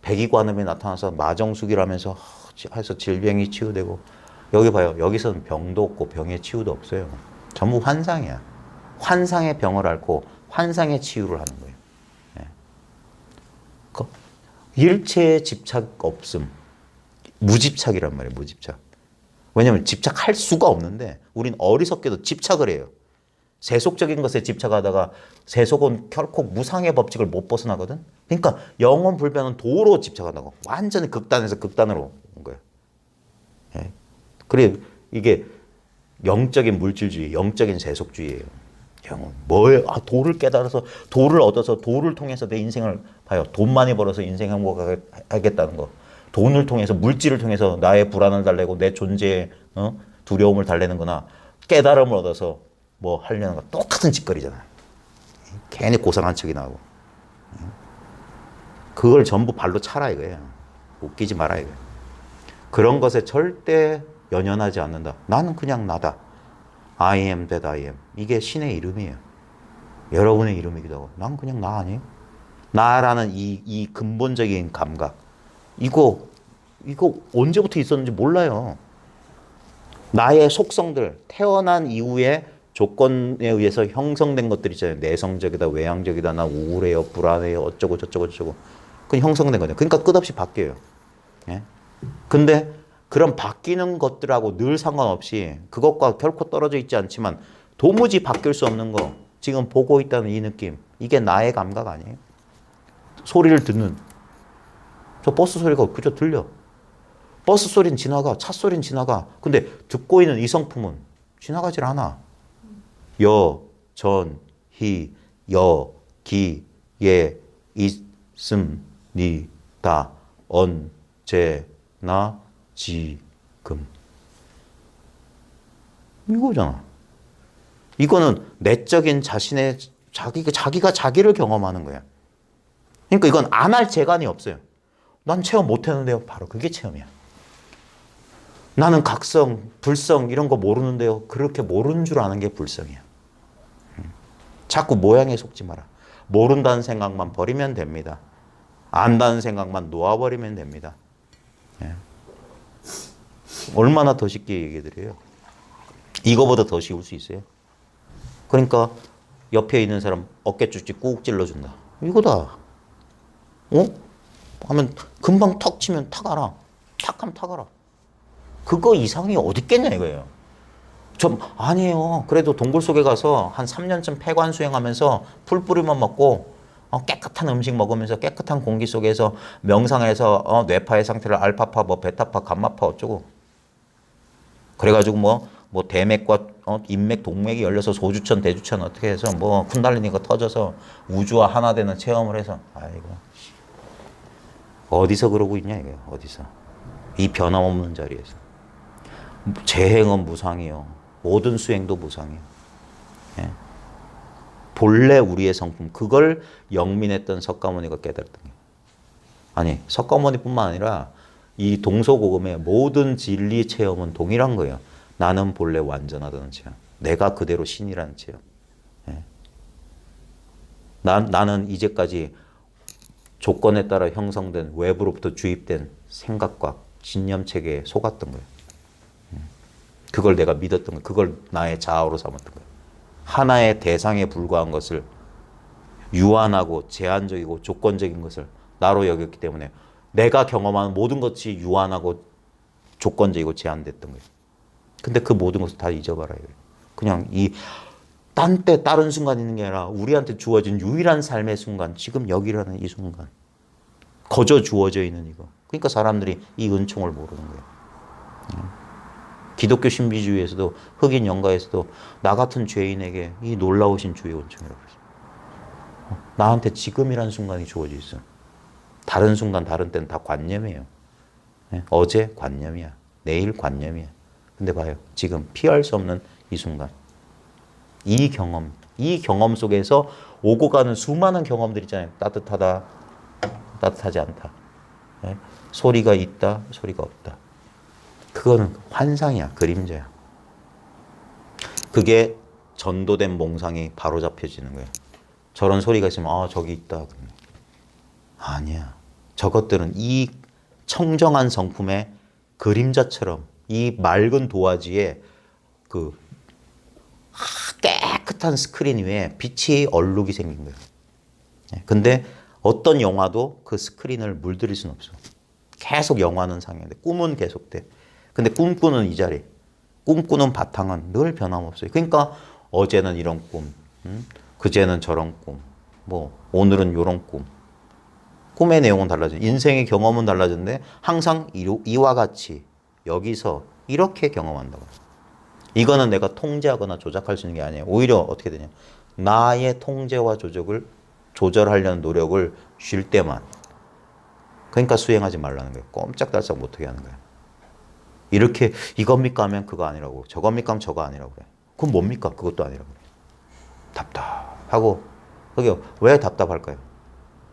백이관음이 나타나서 마정숙이라면서 해서 질병이 치유되고 여기 봐요. 여기서는 병도 없고 병의 치유도 없어요. 전부 환상이야. 환상의 병을 앓고 환상의 치유를 하는 거예요. 예. 일체의 집착 없음. 무집착이란 말이에요. 무집착. 왜냐하면 집착할 수가 없는데 우린 어리석게도 집착을 해요. 세속적인 것에 집착하다가 세속은 결코 무상의 법칙을 못 벗어나거든. 그러니까 영원 불변은 도로 집착한다고. 완전히 극단에서 극단으로 온 거예요. 예. 그래 이게 영적인 물질주의, 영적인 세속주의예요. 뭐예요? 도를 깨달아서 도를 얻어서 도를 통해서 내 인생을 봐요. 돈 많이 벌어서 인생 행복하겠다는 거. 돈을 통해서 물질을 통해서 나의 불안을 달래고 내 존재의 두려움을 달래는 거나 깨달음을 얻어서 뭐 하려는 거 똑같은 짓거리잖아요. 괜히 고상한 척이 나고. 그걸 전부 발로 차라 이거예요. 웃기지 마라 이거예요. 그런 것에 절대 연연하지 않는다. 나는 그냥 나다. I am that I am. 이게 신의 이름이에요. 여러분의 이름이기도 하고. 난 그냥 나 아니에요? 나라는 이 근본적인 감각. 이거 언제부터 있었는지 몰라요. 나의 속성들, 태어난 이후에 조건에 의해서 형성된 것들 있잖아요. 내성적이다, 외향적이다, 나 우울해요, 불안해요, 어쩌고 저쩌고 저쩌고. 그건 형성된 거죠. 그러니까 끝없이 바뀌어요. 예? 근데 그런 바뀌는 것들하고 늘 상관없이 그것과 결코 떨어져 있지 않지만 도무지 바뀔 수 없는 거, 지금 보고 있다는 이 느낌, 이게 나의 감각 아니에요? 소리를 듣는. 저 버스 소리가 그저 들려. 버스 소리는 지나가, 차 소리는 지나가. 근데 듣고 있는 이 성품은 지나가질 않아. 여, 전, 히, 여, 기, 예, 있음, 니, 다, 언, 제, 나, 지금. 이거잖아. 이거는 내적인 자신의 자기가 자기를 경험하는 거야. 그러니까 이건 안 할 재간이 없어요. 난 체험 못 했는데요. 바로 그게 체험이야. 나는 각성, 불성 이런 거 모르는데요. 그렇게 모르는 줄 아는 게 불성이야. 자꾸 모양에 속지 마라. 모른다는 생각만 버리면 됩니다. 안다는 생각만 놓아버리면 됩니다. 예. 얼마나 더 쉽게 얘기 드려요. 이거보다 더 쉬울 수 있어요. 그러니까 옆에 있는 사람 어깨쭈지 꾹 찔러준다. 이거다. 하면 금방 턱 치면 탁 알아. 탁 하면 탁 알아. 그거 이상이 어디 있겠냐 이거예요. 아니에요. 그래도 동굴 속에 가서 한 3년쯤 폐관 수행하면서 풀 뿌리만 먹고 깨끗한 음식 먹으면서 깨끗한 공기 속에서 명상해서 뇌파의 상태를 알파파, 베타파, 감마파 어쩌고. 그래가지고 뭐 대맥과 인맥, 동맥이 열려서 소주천, 대주천 어떻게 해서 뭐 쿤달리니가 터져서 우주와 하나 되는 체험을 해서 아이고 어디서 그러고 있냐 이거예요. 어디서 이 변함없는 자리에서 재행은 무상이요. 모든 수행도 무상이에요. 예. 본래 우리의 성품 그걸 영민했던 석가모니가 깨달았던 거예요. 아니 석가모니뿐만 아니라 이 동서고금의 모든 진리 체험은 동일한 거예요. 나는 본래 완전하다는 체험. 내가 그대로 신이라는 체험. 예. 나는 이제까지 조건에 따라 형성된 외부로부터 주입된 생각과 신념체계에 속았던 거예요. 그걸 내가 믿었던 거예요. 그걸 나의 자아로 삼았던 거예요. 하나의 대상에 불과한 것을 유한하고 제한적이고 조건적인 것을 나로 여겼기 때문에 내가 경험하는 모든 것이 유한하고 조건적이고 제한됐던 거예요. 근데 그 모든 것을 다 잊어버려요. 그냥 딴 때 다른 순간 있는 게 아니라 우리한테 주어진 유일한 삶의 순간, 지금 여기라는 이 순간. 거저 주어져 있는 이거. 그러니까 사람들이 이 은총을 모르는 거예요. 기독교 신비주의에서도 흑인 영가에서도 나 같은 죄인에게 이 놀라우신 주의 은총이라고 그랬어요. 나한테 지금이란 순간이 주어져 있어. 다른 순간, 다른 때는 다 관념이에요. 어제 관념이야. 내일 관념이야. 근데 봐요. 지금 피할 수 없는 이 순간. 이 경험 속에서 오고 가는 수많은 경험들 있잖아요. 따뜻하다, 따뜻하지 않다. 소리가 있다, 소리가 없다. 그거는 환상이야, 그림자야. 그게 전도된 몽상이 바로 잡혀지는 거예요. 저런 소리가 있으면 저기 있다. 아니야. 저것들은 이 청정한 성품의 그림자처럼 이 맑은 도화지에 그 깨끗한 스크린 위에 빛이 얼룩이 생긴 거예요. 근데 어떤 영화도 그 스크린을 물들일 수는 없어. 계속 영화는 상영돼. 꿈은 계속돼. 근데 꿈꾸는 이 자리, 꿈꾸는 바탕은 늘 변함없어요. 그러니까 어제는 이런 꿈, 그제는 저런 꿈, 뭐 오늘은 이런 꿈. 꿈의 내용은 달라져. 인생의 경험은 달라졌는데 항상 이와 같이 여기서 이렇게 경험한다고. 이거는 내가 통제하거나 조작할 수 있는 게 아니에요. 오히려 어떻게 되냐. 나의 통제와 조절하려는 노력을 쉴 때만. 그러니까 수행하지 말라는 거예요. 꼼짝달싹 못하게 하는 거예요. 이렇게 이겁니까 하면 그거 아니라고. 저겁니까 하면 저거 아니라고 그래. 그럼 뭡니까? 그것도 아니라고 그래. 답답하고. 그게 왜 답답할까요?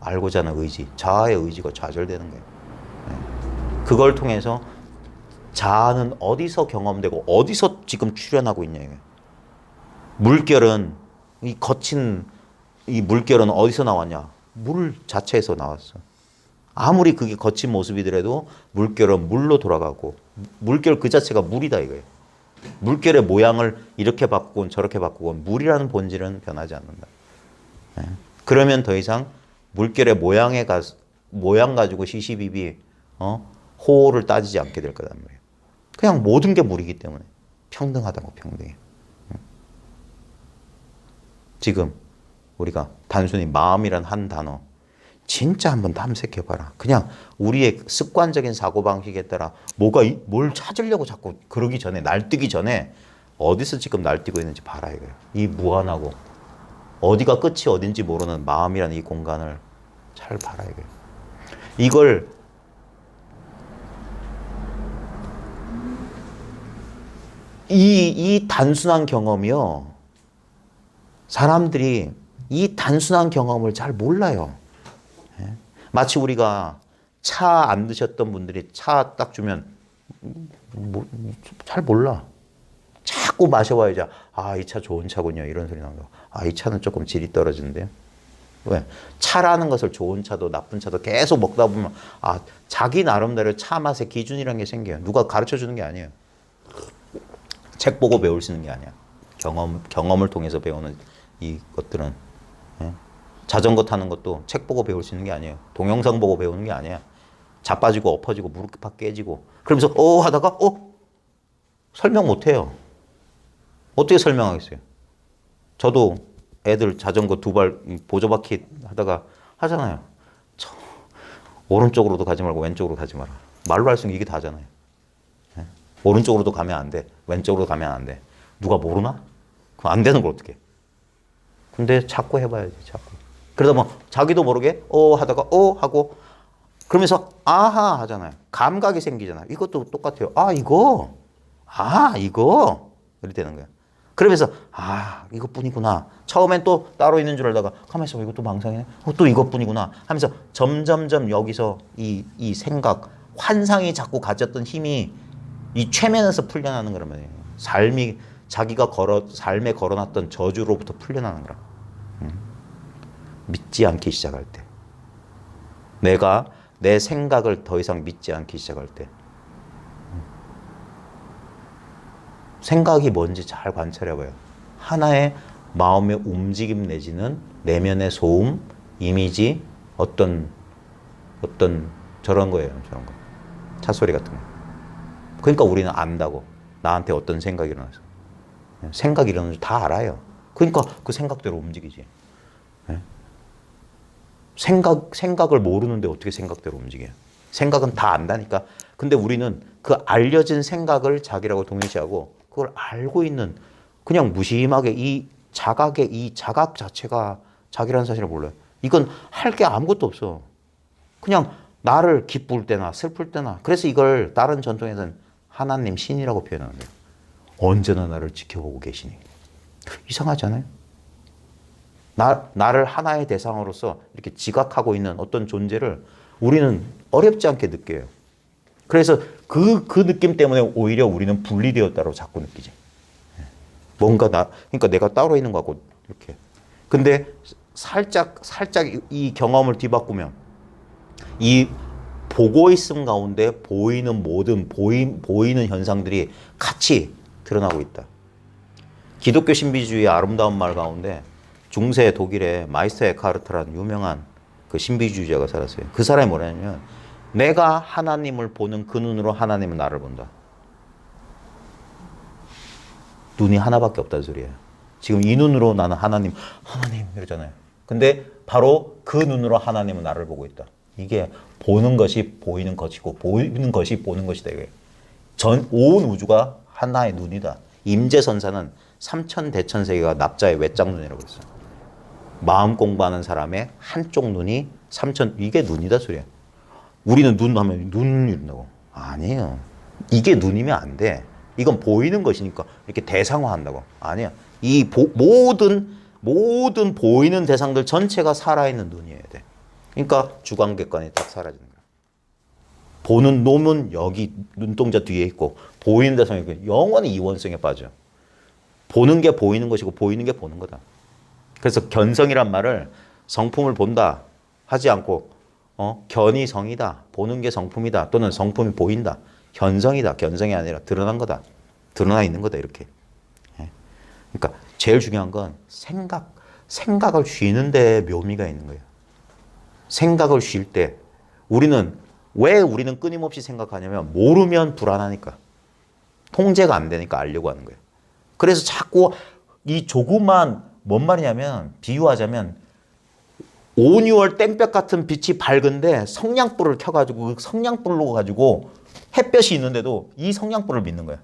알고자 하는 의지, 자아의 의지가 좌절되는 거예요. 그걸 통해서 자아는 어디서 경험되고 어디서 지금 출현하고 있냐 이거예요. 물결은 이 거친 이 물결은 어디서 나왔냐? 물 자체에서 나왔어. 아무리 그게 거친 모습이더라도 물결은 물로 돌아가고 물결 그 자체가 물이다 이거예요. 물결의 모양을 이렇게 바꾸건 저렇게 바꾸건 물이라는 본질은 변하지 않는다. 그러면 더 이상 물결의 모양 가지고 시시비비 호를 따지지 않게 될 거란 말이에요. 그냥 모든 게 물이기 때문에 평등하다고 평등해. 지금 우리가 단순히 마음이란 한 단어 진짜 한번 탐색해봐라. 그냥 우리의 습관적인 사고방식에 따라 뭘 찾으려고 자꾸 그러기 전에 날뛰기 전에 어디서 지금 날뛰고 있는지 봐라 이거예요. 이 무한하고 어디가 끝이 어딘지 모르는 마음이라는 이 공간을 잘 봐라 이거예요. 이걸 이 단순한 경험이요. 사람들이 이 단순한 경험을 잘 몰라요. 마치 우리가 차 안 드셨던 분들이 차 딱 주면 잘 몰라. 자꾸 마셔봐야지. 아, 이 차 좋은 차군요. 이런 소리 나온다. 아, 이 차는 조금 질이 떨어지는데요. 왜? 차라는 것을 좋은 차도 나쁜 차도 계속 먹다 보면 자기 나름대로 차 맛의 기준이라는 게 생겨요. 누가 가르쳐 주는 게 아니에요. 책 보고 배울 수 있는 게 아니야. 경험을 통해서 배우는 이 것들은. 자전거 타는 것도 책 보고 배울 수 있는 게 아니에요. 동영상 보고 배우는 게 아니야. 자빠지고 엎어지고 무릎 팍 깨지고 그러면서 하다가 설명 못 해요. 어떻게 설명하겠어요? 저도 애들 자전거 두 발 보조바퀴 하다가 하잖아요. 오른쪽으로도 가지 말고 왼쪽으로 가지 마라. 말로 할 수 있는 게 이게 다잖아요. 오른쪽으로도 가면 안 돼. 왼쪽으로 가면 안 돼. 누가 모르나? 그럼 안 되는 걸 어떻게 해? 근데 자꾸 해봐야지, 자꾸. 그러다 뭐 자기도 모르게 하다가 하고 그러면서 아하 하잖아요. 감각이 생기잖아요. 이것도 똑같아요. 이거 이렇게 되는 거예요. 그러면서 이것뿐이구나. 처음엔 또 따로 있는 줄 알다가 가만히 있어 이것도 망상이네. 또 이것뿐이구나 하면서 점점점 여기서 이 생각 환상이 자꾸 가졌던 힘이 이 최면에서 풀려나는 거란 말이에요. 삶이 자기가 삶에 걸어놨던 저주로부터 풀려나는 거라. 믿지 않기 시작할 때, 내가 내 생각을 더 이상 믿지 않기 시작할 때, 생각이 뭔지 잘 관찰해봐요. 하나의 마음의 움직임 내지는 내면의 소음, 이미지, 어떤 저런 거예요. 저런 거. 차소리 같은 거. 그러니까 우리는 안다고. 나한테 어떤 생각이 일어나서. 생각이 일어나는지 다 알아요. 그러니까 그 생각대로 움직이지. 생각을 모르는데 어떻게 생각대로 움직여요? 생각은 다 안다니까. 근데 우리는 그 알려진 생각을 자기라고 동일시하고 그걸 알고 있는 그냥 무심하게 이 자각 자체가 자기라는 사실을 몰라요. 이건 할 게 아무것도 없어. 그냥 나를 기쁠 때나 슬플 때나. 그래서 이걸 다른 전통에서는 하나님 신이라고 표현하는데요. 언제나 나를 지켜보고 계시니. 이상하지 않아요? 나를 하나의 대상으로서 이렇게 지각하고 있는 어떤 존재를 우리는 어렵지 않게 느껴요. 그래서 그 느낌 때문에 오히려 우리는 분리되었다고 자꾸 느끼지. 그러니까 내가 따로 있는 거하고 이렇게. 근데 살짝 이 경험을 뒤바꾸면 이 보고 있음 가운데 보이는 모든 보이는 현상들이 같이 드러나고 있다. 기독교 신비주의의 아름다운 말 가운데 중세 독일의 마이스터 에카르트라는 유명한 그 신비주의자가 살았어요. 그 사람이 뭐냐면 내가 하나님을 보는 그 눈으로 하나님은 나를 본다. 눈이 하나밖에 없다는 소리예요. 지금 이 눈으로 나는 하나님 이러잖아요. 근데 바로 그 눈으로 하나님은 나를 보고 있다. 이게 보는 것이 보이는 것이고 보이는 것이 보는 것이다. 이게 온 우주가 하나의 눈이다. 임재선사는 삼천대천세계가 납자의 외짝눈이라고 그랬어요. 마음 공부하는 사람의 한쪽 눈이 이게 눈이다 소리야. 우리는 눈 하면 눈 이런다고. 아니에요. 이게 눈이면 안 돼. 이건 보이는 것이니까 이렇게 대상화한다고. 아니야. 이 모든 보이는 대상들 전체가 살아있는 눈이어야 돼. 그러니까 주관객관이 딱 사라지는 거야. 보는 놈은 여기 눈동자 뒤에 있고 보이는 대상이 영원히 이원성에 빠져. 보는 게 보이는 것이고 보이는 게 보는 거다. 그래서 견성이란 말을 성품을 본다 하지 않고 견이 성이다. 보는 게 성품이다. 또는 성품이 보인다. 견성이다. 견성이 아니라 드러난 거다. 드러나 있는 거다. 이렇게. 그러니까 제일 중요한 건 생각을 쉬는 데 묘미가 있는 거예요. 생각을 쉴 때 왜 우리는 끊임없이 생각하냐면 모르면 불안하니까. 통제가 안 되니까 알려고 하는 거예요. 그래서 자꾸 이 조그만 뭔 말이냐면 비유하자면 5, 6월 땡볕 같은 빛이 밝은데 성냥불을 켜가지고 그 성냥불로 가지고 햇볕이 있는데도 이 성냥불을 믿는 거야.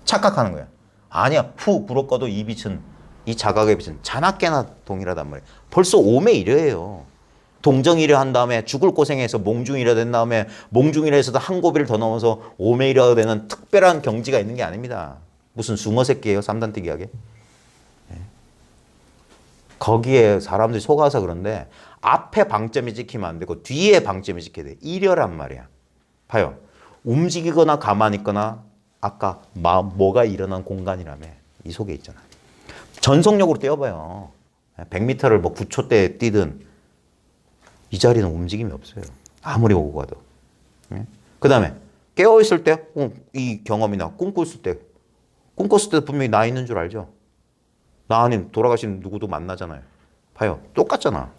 착각하는 거야. 아니야. 후 불어 꺼도 이 빛은 이 자각의 빛은 자나깨나 동일하단 말이에요. 벌써 오매이래예요. 동정이래 한 다음에 죽을 고생해서 몽중이래 된 다음에 몽중이래에서도 한 고비를 더 넘어서 오매이래가 되는 특별한 경지가 있는 게 아닙니다. 무슨 숭어 새끼예요? 3단뛰기 하게. 거기에 사람들이 속아서 그런데 앞에 방점이 찍히면 안 되고 뒤에 방점이 찍혀야 돼. 이려란 말이야. 봐요. 움직이거나 가만히 있거나 아까 뭐가 일어난 공간이라며 이 속에 있잖아. 전속력으로 뛰어봐요. 100m를 뭐 9초대 뛰든 이 자리는 움직임이 없어요. 아무리 오고 가도. 그 다음에 깨어있을 때 이 경험이나 꿈꿨을 때 분명히 나 있는 줄 알죠? 나 아닌 돌아가신 누구도 만나잖아요. 봐요. 똑같잖아.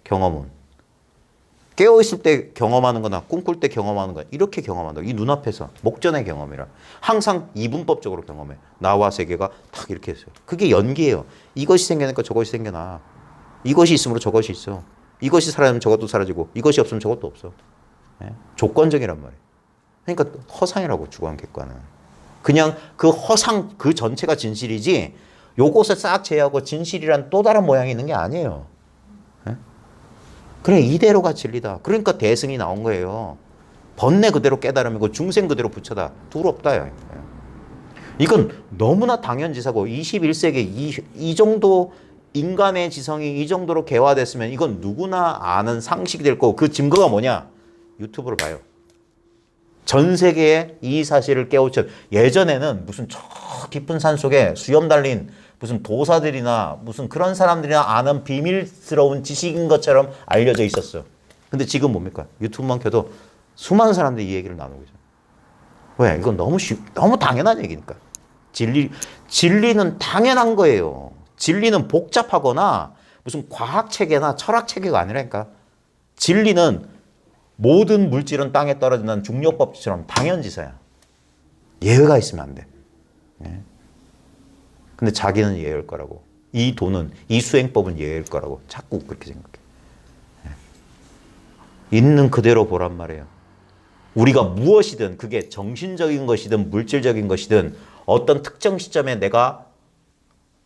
경험은. 깨어있을 때 경험하는 거나 꿈꿀 때 경험하는 거나 이렇게 경험한다. 이 눈앞에서 목전의 경험이라. 항상 이분법적으로 경험해. 나와 세계가 딱 이렇게 했어요. 그게 연기예요. 이것이 생기니까 저것이 생겨나. 이것이 있으므로 저것이 있어. 이것이 사라지면 저것도 사라지고 이것이 없으면 저것도 없어. 조건적이란 말이에요. 그러니까 허상이라고 주관객관은. 그냥 그 허상 그 전체가 진실이지 요것을 싹 제외하고 진실이란 또 다른 모양이 있는 게 아니에요. 그래 이대로가 진리다. 그러니까 대승이 나온 거예요. 번뇌 그대로 깨달음이고 중생 그대로 부처다. 둘 없다. 이건 너무나 당연지사고 21세기 이 정도 인간의 지성이 이 정도로 개화됐으면 이건 누구나 아는 상식이 될 거고 그 증거가 뭐냐? 유튜브를 봐요. 전 세계에 이 사실을 깨우쳐 예전에는 무슨 저 깊은 산 속에 수염 달린 무슨 도사들이나 무슨 그런 사람들이나 아는 비밀스러운 지식인 것처럼 알려져 있었어요. 근데 지금 뭡니까? 유튜브만 켜도 수많은 사람들이 이 얘기를 나누고 있어요. 왜? 이건 너무 당연한 얘기니까. 진리는 당연한 거예요. 진리는 복잡하거나 무슨 과학체계나 철학체계가 아니라니까. 진리는 모든 물질은 땅에 떨어진다는 중력법칙처럼 당연지사야. 예외가 있으면 안 돼. 근데 자기는 예외일 거라고. 이 돈은, 이 수행법은 예외일 거라고 자꾸 그렇게 생각해. 있는 그대로 보란 말이에요. 우리가 무엇이든 그게 정신적인 것이든 물질적인 것이든 어떤 특정 시점에 내가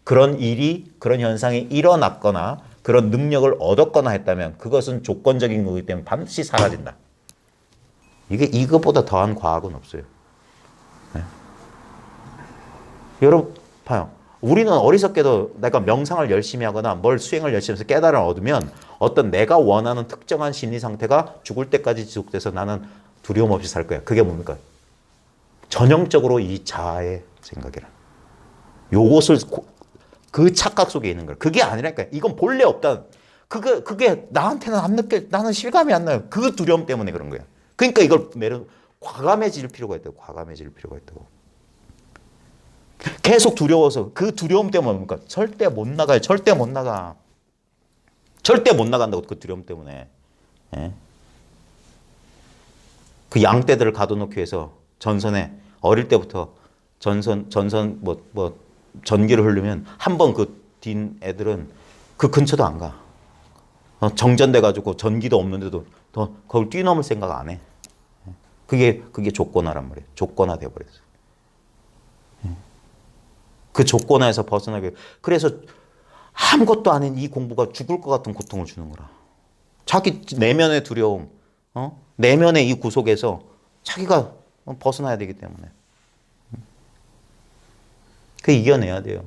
그런 일이, 그런 현상이 일어났거나 그런 능력을 얻었거나 했다면 그것은 조건적인 거기 때문에 반드시 사라진다. 이게 이것보다 더한 과학은 없어요. 여러분 봐요. 우리는 어리석게도 내가 명상을 열심히 하거나 뭘 수행을 열심히 해서 깨달음을 얻으면 어떤 내가 원하는 특정한 심리 상태가 죽을 때까지 지속돼서 나는 두려움 없이 살 거야. 그게 뭡니까? 전형적으로 이 자아의 생각이라. 요것을 그 착각 속에 있는 거야. 그게 아니라니까. 이건 본래 없다. 그게 나한테는 안 느껴. 나는 실감이 안 나요. 그 두려움 때문에 그런 거야. 그러니까 이걸 과감해질 필요가 있다고. 과감해질 필요가 있다고. 계속 두려워서 그 두려움 때문에 뭡니까? 절대 못 나가요. 절대 못 나가. 절대 못 나간다고 그 두려움 때문에. 그 양떼들을 가둬놓기 위해서 전선에 어릴 때부터 전선 전기를 흐르면 한 번 그 뛴 애들은 그 근처도 안 가. 정전돼 가지고 전기도 없는데도 더 거길 뛰어넘을 생각 안 해. 그게 조건화란 말이에요. 조건화 돼 버렸어. 그 조건화에서 벗어나게. 그래서 아무것도 아닌 이 공부가 죽을 것 같은 고통을 주는 거라. 자기 내면의 두려움, 내면의 이 구속에서 자기가 벗어나야 되기 때문에. 그 이겨내야 돼요.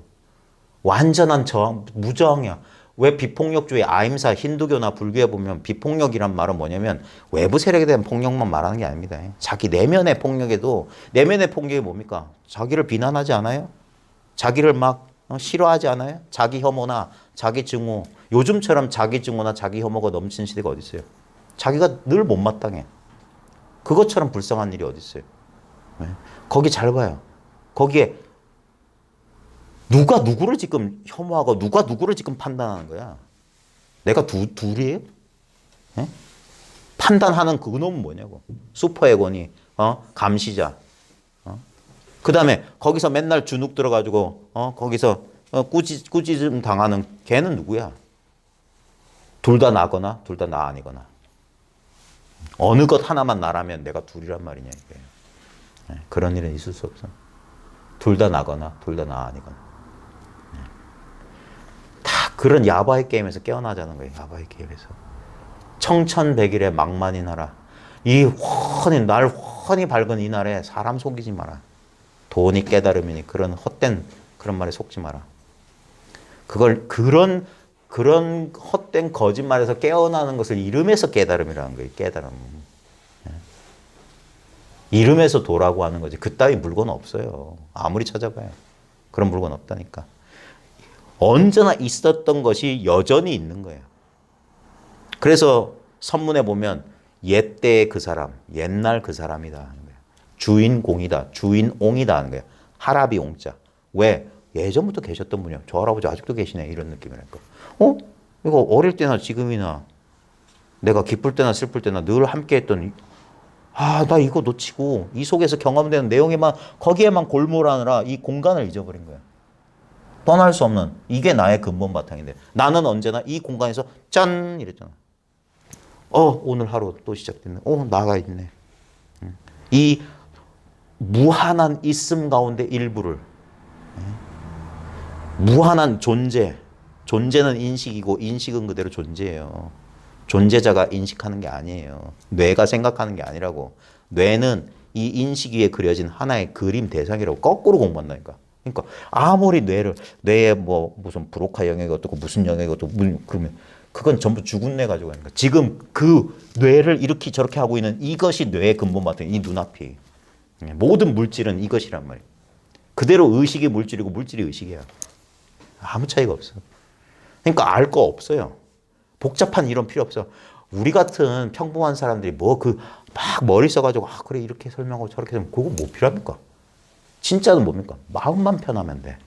완전한 저항, 무저항이야. 왜 비폭력주의 아임사 힌두교나 불교에 보면 비폭력이란 말은 뭐냐면 외부 세력에 대한 폭력만 말하는 게 아닙니다. 자기 내면의 폭력에도 내면의 폭력이 뭡니까? 자기를 비난하지 않아요? 자기를 막 싫어하지 않아요? 자기 혐오나 자기 증오. 요즘처럼 자기 증오나 자기 혐오가 넘치는 시대가 어디 있어요? 자기가 늘 못마땅해. 그것처럼 불쌍한 일이 어디 있어요? 거기 잘 봐요. 거기에 누가 누구를 지금 혐오하고 누가 누구를 지금 판단하는 거야? 내가 둘이에요? 예? 판단하는 그 놈은 뭐냐고. 슈퍼에곤이 감시자. 그 다음에 거기서 맨날 주눅 들어가지고 거기서 꾸짖음 당하는 걔는 누구야? 둘 다 나거나 둘 다 나 아니거나. 어느 것 하나만 나라면 내가 둘이란 말이냐 이게. 그런 일은 있을 수 없어. 둘 다 나거나 둘 다 나 아니거나. 다 그런 야바이 게임에서 깨어나자는 거예요. 야바이 게임에서. 청천백일의 망만이 나라. 날 훤히 밝은 이 날에 사람 속이지 마라. 돈이 깨달음이니 그런 헛된 그런 말에 속지 마라. 그런 헛된 거짓말에서 깨어나는 것을 이름에서 깨달음이라는 거예요. 깨달음. 이름에서 도라고 하는 거지. 그따위 물건 없어요. 아무리 찾아봐요. 그런 물건 없다니까. 언제나 있었던 것이 여전히 있는 거예요. 그래서 선문에 보면 옛때의 그 사람, 옛날 그 사람이다 하는 거예요. 주인공이다, 주인옹이다 하는 거예요. 하라비 옹자. 왜? 예전부터 계셨던 분이야. 저 할아버지 아직도 계시네. 이런 느낌이랄까. 이거 어릴 때나 지금이나 내가 기쁠 때나 슬플 때나 늘 함께 했던 나 이거 놓치고 이 속에서 경험되는 내용에만 거기에만 골몰하느라 이 공간을 잊어버린 거야. 떠날 수 없는 이게 나의 근본 바탕인데 나는 언제나 이 공간에서 짠 이랬잖아. 오늘 하루 또 시작됐네. 나가 있네. 이 무한한 있음 가운데 일부를 무한한 존재는 인식이고 인식은 그대로 존재예요. 존재자가 인식하는 게 아니에요. 뇌가 생각하는 게 아니라고. 뇌는 이 인식 위에 그려진 하나의 그림 대상이라고 거꾸로 공부한다니까. 그러니까 아무리 뇌에 무슨 브로카 영역이 어떻고 무슨 영역이 어떻고 그러면 그건 전부 죽은 뇌 가지고 하는 거야. 지금 그 뇌를 이렇게 저렇게 하고 있는 이것이 뇌의 근본 바탕. 이 눈앞이. 모든 물질은 이것이란 말이에요. 그대로 의식이 물질이고 물질이 의식이야. 아무 차이가 없어. 그러니까 알 거 없어요. 복잡한 이론 필요 없어. 우리 같은 평범한 사람들이 막 머리 써가지고 그래 이렇게 설명하고 저렇게 하면 그거 뭐 필요합니까? 진짜는 뭡니까? 마음만 편하면 돼.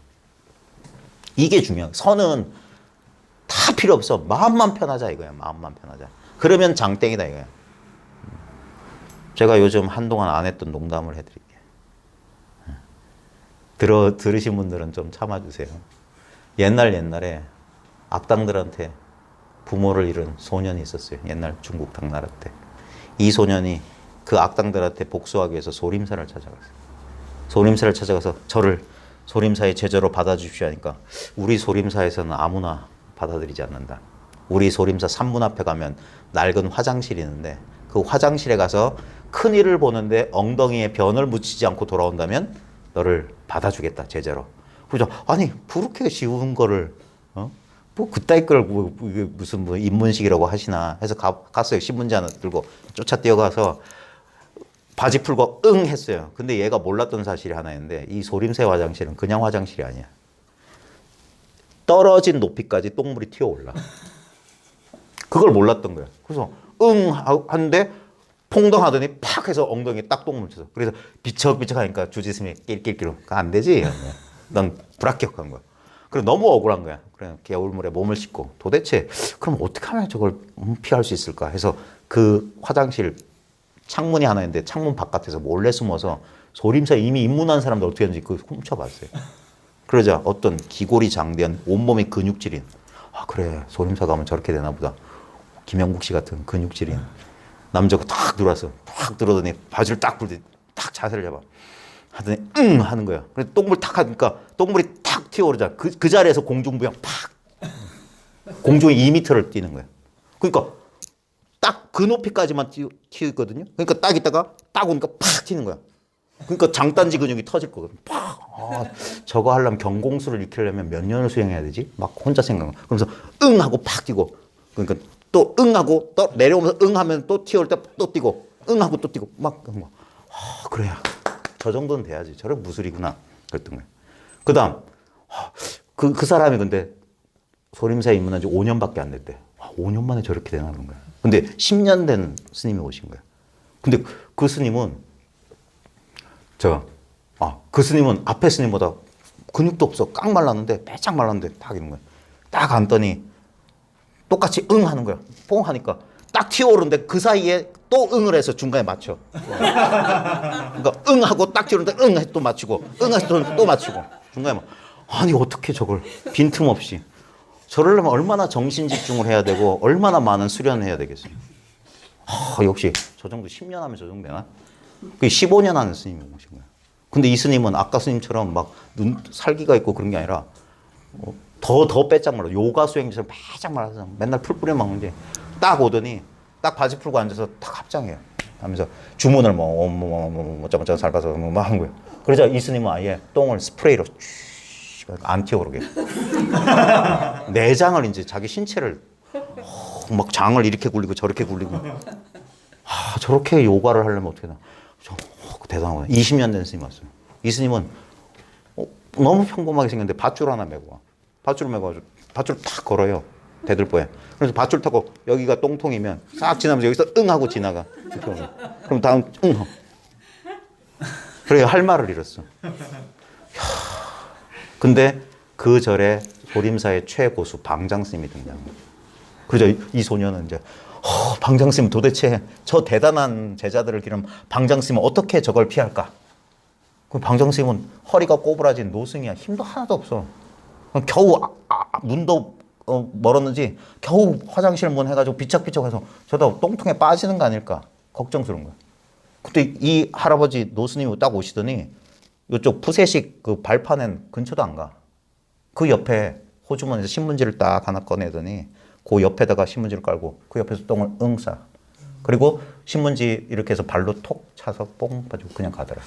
이게 중요한. 선은 다 필요 없어. 마음만 편하자 이거야. 마음만 편하자. 그러면 장땡이다 이거야. 제가 요즘 한동안 안 했던 농담을 해드릴게요. 들으신 분들은 좀 참아주세요. 옛날에 악당들한테 부모를 잃은 소년이 있었어요. 옛날 중국 당나라 때. 이 소년이 그 악당들한테 복수하기 위해서 소림사를 찾아갔어요. 소림사를 찾아가서 저를 소림사의 제자로 받아주십시오 하니까 우리 소림사에서는 아무나 받아들이지 않는다. 우리 소림사 산문 앞에 가면 낡은 화장실이 있는데 그 화장실에 가서 큰일을 보는데 엉덩이에 변을 묻히지 않고 돌아온다면 너를 받아주겠다 제자로. 그래서 아니 그렇게 쉬운 거를 그따위 걸 무슨 입문식이라고 하시나 해서 갔어요. 신문지 하나 들고 쫓아 뛰어가서 바지 풀고 응 했어요. 근데 얘가 몰랐던 사실이 하나 있는데 이 소림새 화장실은 그냥 화장실이 아니야. 떨어진 높이까지 똥물이 튀어올라. 그걸 몰랐던 거야. 그래서 응 하는데 퐁덩 하더니 팍 해서 엉덩이에 딱 똥물 쳤어. 그래서 비척비척 하니까 주지스님이 낄낄낄 안 되지. 넌 불합격한 거야. 그래 너무 억울한 거야. 그래 개울물에 몸을 씻고 도대체 그럼 어떻게 하면 저걸 피할 수 있을까 해서 그 화장실 창문이 하나 있는데 창문 바깥에서 몰래 숨어서 소림사 이미 입문한 사람들 어떻게 하는지 그 훔쳐봤어요. 그러자 어떤 기골이 장대한 온몸이 근육질인 아 그래 소림사 가면 저렇게 되나 보다. 김영국 씨 같은 근육질인 남자가 탁 들어왔어. 탁 들어오더니 바지를 딱 불더니 딱 자세를 잡아. 하더니 응 하는 거야. 그래서 똥물 탁 하니까 똥물이 탁 튀어오르자 그 자리에서 공중부양 팍 공중에 2m를 뛰는 거야. 그러니까 딱 그 높이까지만 튀었거든요. 그러니까 딱 있다가 딱 오니까 팍 튀는 거야. 그러니까 장단지 근육이 터질 거거든. 팍. 아, 저거 하려면 경공수를 익히려면 몇 년을 수행해야 되지? 막 혼자 생각나. 그러면서 응 하고 팍 뛰고. 그러니까 또 응 하고 또 내려오면서 응 하면 또 튀어올 때 또 뛰고. 응 하고 또 뛰고. 막 아, 그래야 저 정도는 돼야지. 저런 무술이구나. 그랬던 거예요. 그다음 그 사람이 근데 소림사에 입문한 지 5년밖에 안 됐대. 5년 만에 저렇게 되나는 거야. 근데 10년 된 스님이 오신 거야. 근데 그 스님은 그 스님은 앞에 스님보다 근육도 없어. 깡 말랐는데 빼짝 말랐는데 딱 이런 거야. 딱 앉더니 똑같이 응 하는 거야. 뽕 하니까 딱 튀어오르는데 그 사이에 또 응을 해서 중간에 맞춰. 그러니까 응 하고 딱 튀어오르는데 응 해서 또 맞추고 응 해서 또 맞추고 중간에 막 아니 어떻게 저걸 빈틈없이 저러려면 얼마나 정신 집중을 해야 되고 얼마나 많은 수련을 해야 되겠어요. 역시 저 정도 10년 하면 저 정도 되나? 그 15년 하는 스님이 오신 거예요. 근데 이 스님은 아까 스님처럼 막 살기가 있고 그런 게 아니라 더 빼짝 말라. 요가 수행처럼 빼짝 말라서 맨날 풀 뿌려 먹는데 딱 오더니 딱 바지 풀고 앉아서 딱 합장해요. 하면서 주문을 뭐쩌고저쩌고 살가서 막 하는 거예요. 그러자 이 스님은 아예 똥을 스프레이로 안 튀어오르게. 내장을 이제 자기 신체를 막 장을 이렇게 굴리고 저렇게 굴리고 저렇게 요가를 하려면 어떻게 되나. 대단하구나. 20년 된 스님 왔어요. 이 스님은 너무 평범하게 생겼는데 밧줄 하나 메고 와. 밧줄 메고 와서 밧줄 탁 걸어요. 대들보에. 그래서 밧줄 타고 여기가 똥통이면 싹 지나면서 여기서 응 하고 지나가. 그럼 다음 응. 그래 할 말을 잃었어. 근데 그 절에 소림사의 최고수 방장스님이 등장합니다. 그러자 이 소녀는 이제 방장스님 도대체 저 대단한 제자들을 기른 방장스님은 어떻게 저걸 피할까? 그 방장스님은 허리가 꼬부라진 노승이야. 힘도 하나도 없어. 겨우 눈도 멀었는지 겨우 화장실 문 해가지고 비척비척해서 저다 똥통에 빠지는 거 아닐까 걱정스러운 거야. 그때 이 할아버지 노스님이 딱 오시더니 이쪽 푸세식 그 발판엔 근처도 안 가. 그 옆에 호주머니에서 신문지를 딱 하나 꺼내더니 그 옆에다가 신문지를 깔고 그 옆에서 똥을 응 싸. 그리고 신문지 이렇게 해서 발로 톡 차서 뽕 빠지고 그냥 가더라.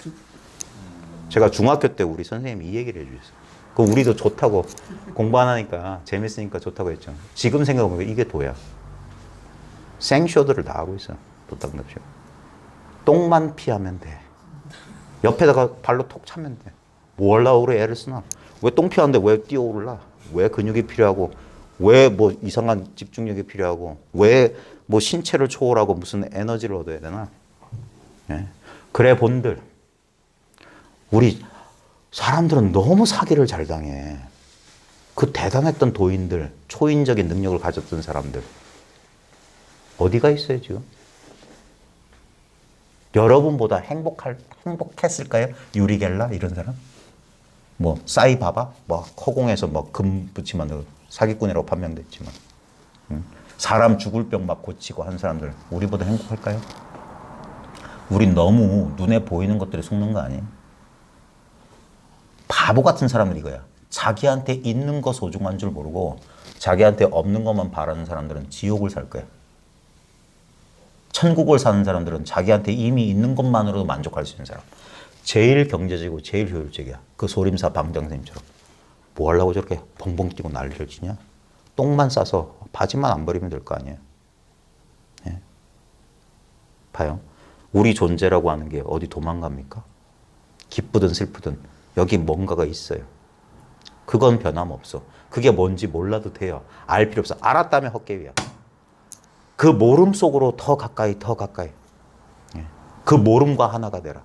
제가 중학교 때 우리 선생님이 이 얘기를 해주셨어요. 그 우리도 좋다고 공부 안 하니까 재밌으니까 좋다고 했죠. 지금 생각해보면 이게 도야. 생쇼들을 다 하고 있어. 도딱납쇼. 똥만 피하면 돼. 옆에다가 발로 톡 차면 돼. 뭘 하고 그래 애를 쓰나. 왜 똥 피하는데 왜 뛰어오르라. 왜 근육이 필요하고 왜 뭐 이상한 집중력이 필요하고 왜 뭐 신체를 초월하고 무슨 에너지를 얻어야 되나. 예. 그래 본들 우리 사람들은 너무 사기를 잘 당해. 그 대단했던 도인들, 초인적인 능력을 가졌던 사람들 어디가 있어요 지금? 여러분보다 행복했을까요? 유리겔라 이런 사람? 뭐 사이바바? 뭐 허공에서 뭐 금 붙이면 사기꾼이라고 판명됐지만 사람 죽을 병 막 고치고 한 사람들 우리보다 행복할까요? 우린 너무 눈에 보이는 것들에 속는 거 아니에요? 바보 같은 사람은 이거야. 자기한테 있는 거 소중한 줄 모르고 자기한테 없는 것만 바라는 사람들은 지옥을 살 거야. 천국을 사는 사람들은 자기한테 이미 있는 것만으로도 만족할 수 있는 사람. 제일 경제적이고 제일 효율적이야. 그 소림사 방장선생님처럼. 뭐 하려고 저렇게 벙벙 뛰고 난리를 치냐? 똥만 싸서 바지만 안 버리면 될 거 아니에요. 예? 봐요. 우리 존재라고 하는 게 어디 도망갑니까? 기쁘든 슬프든 여기 뭔가가 있어요. 그건 변함없어. 그게 뭔지 몰라도 돼요. 알 필요 없어. 알았다면 헛개위야. 그 모름 속으로 더 가까이 예. 그 모름과 하나가 되라.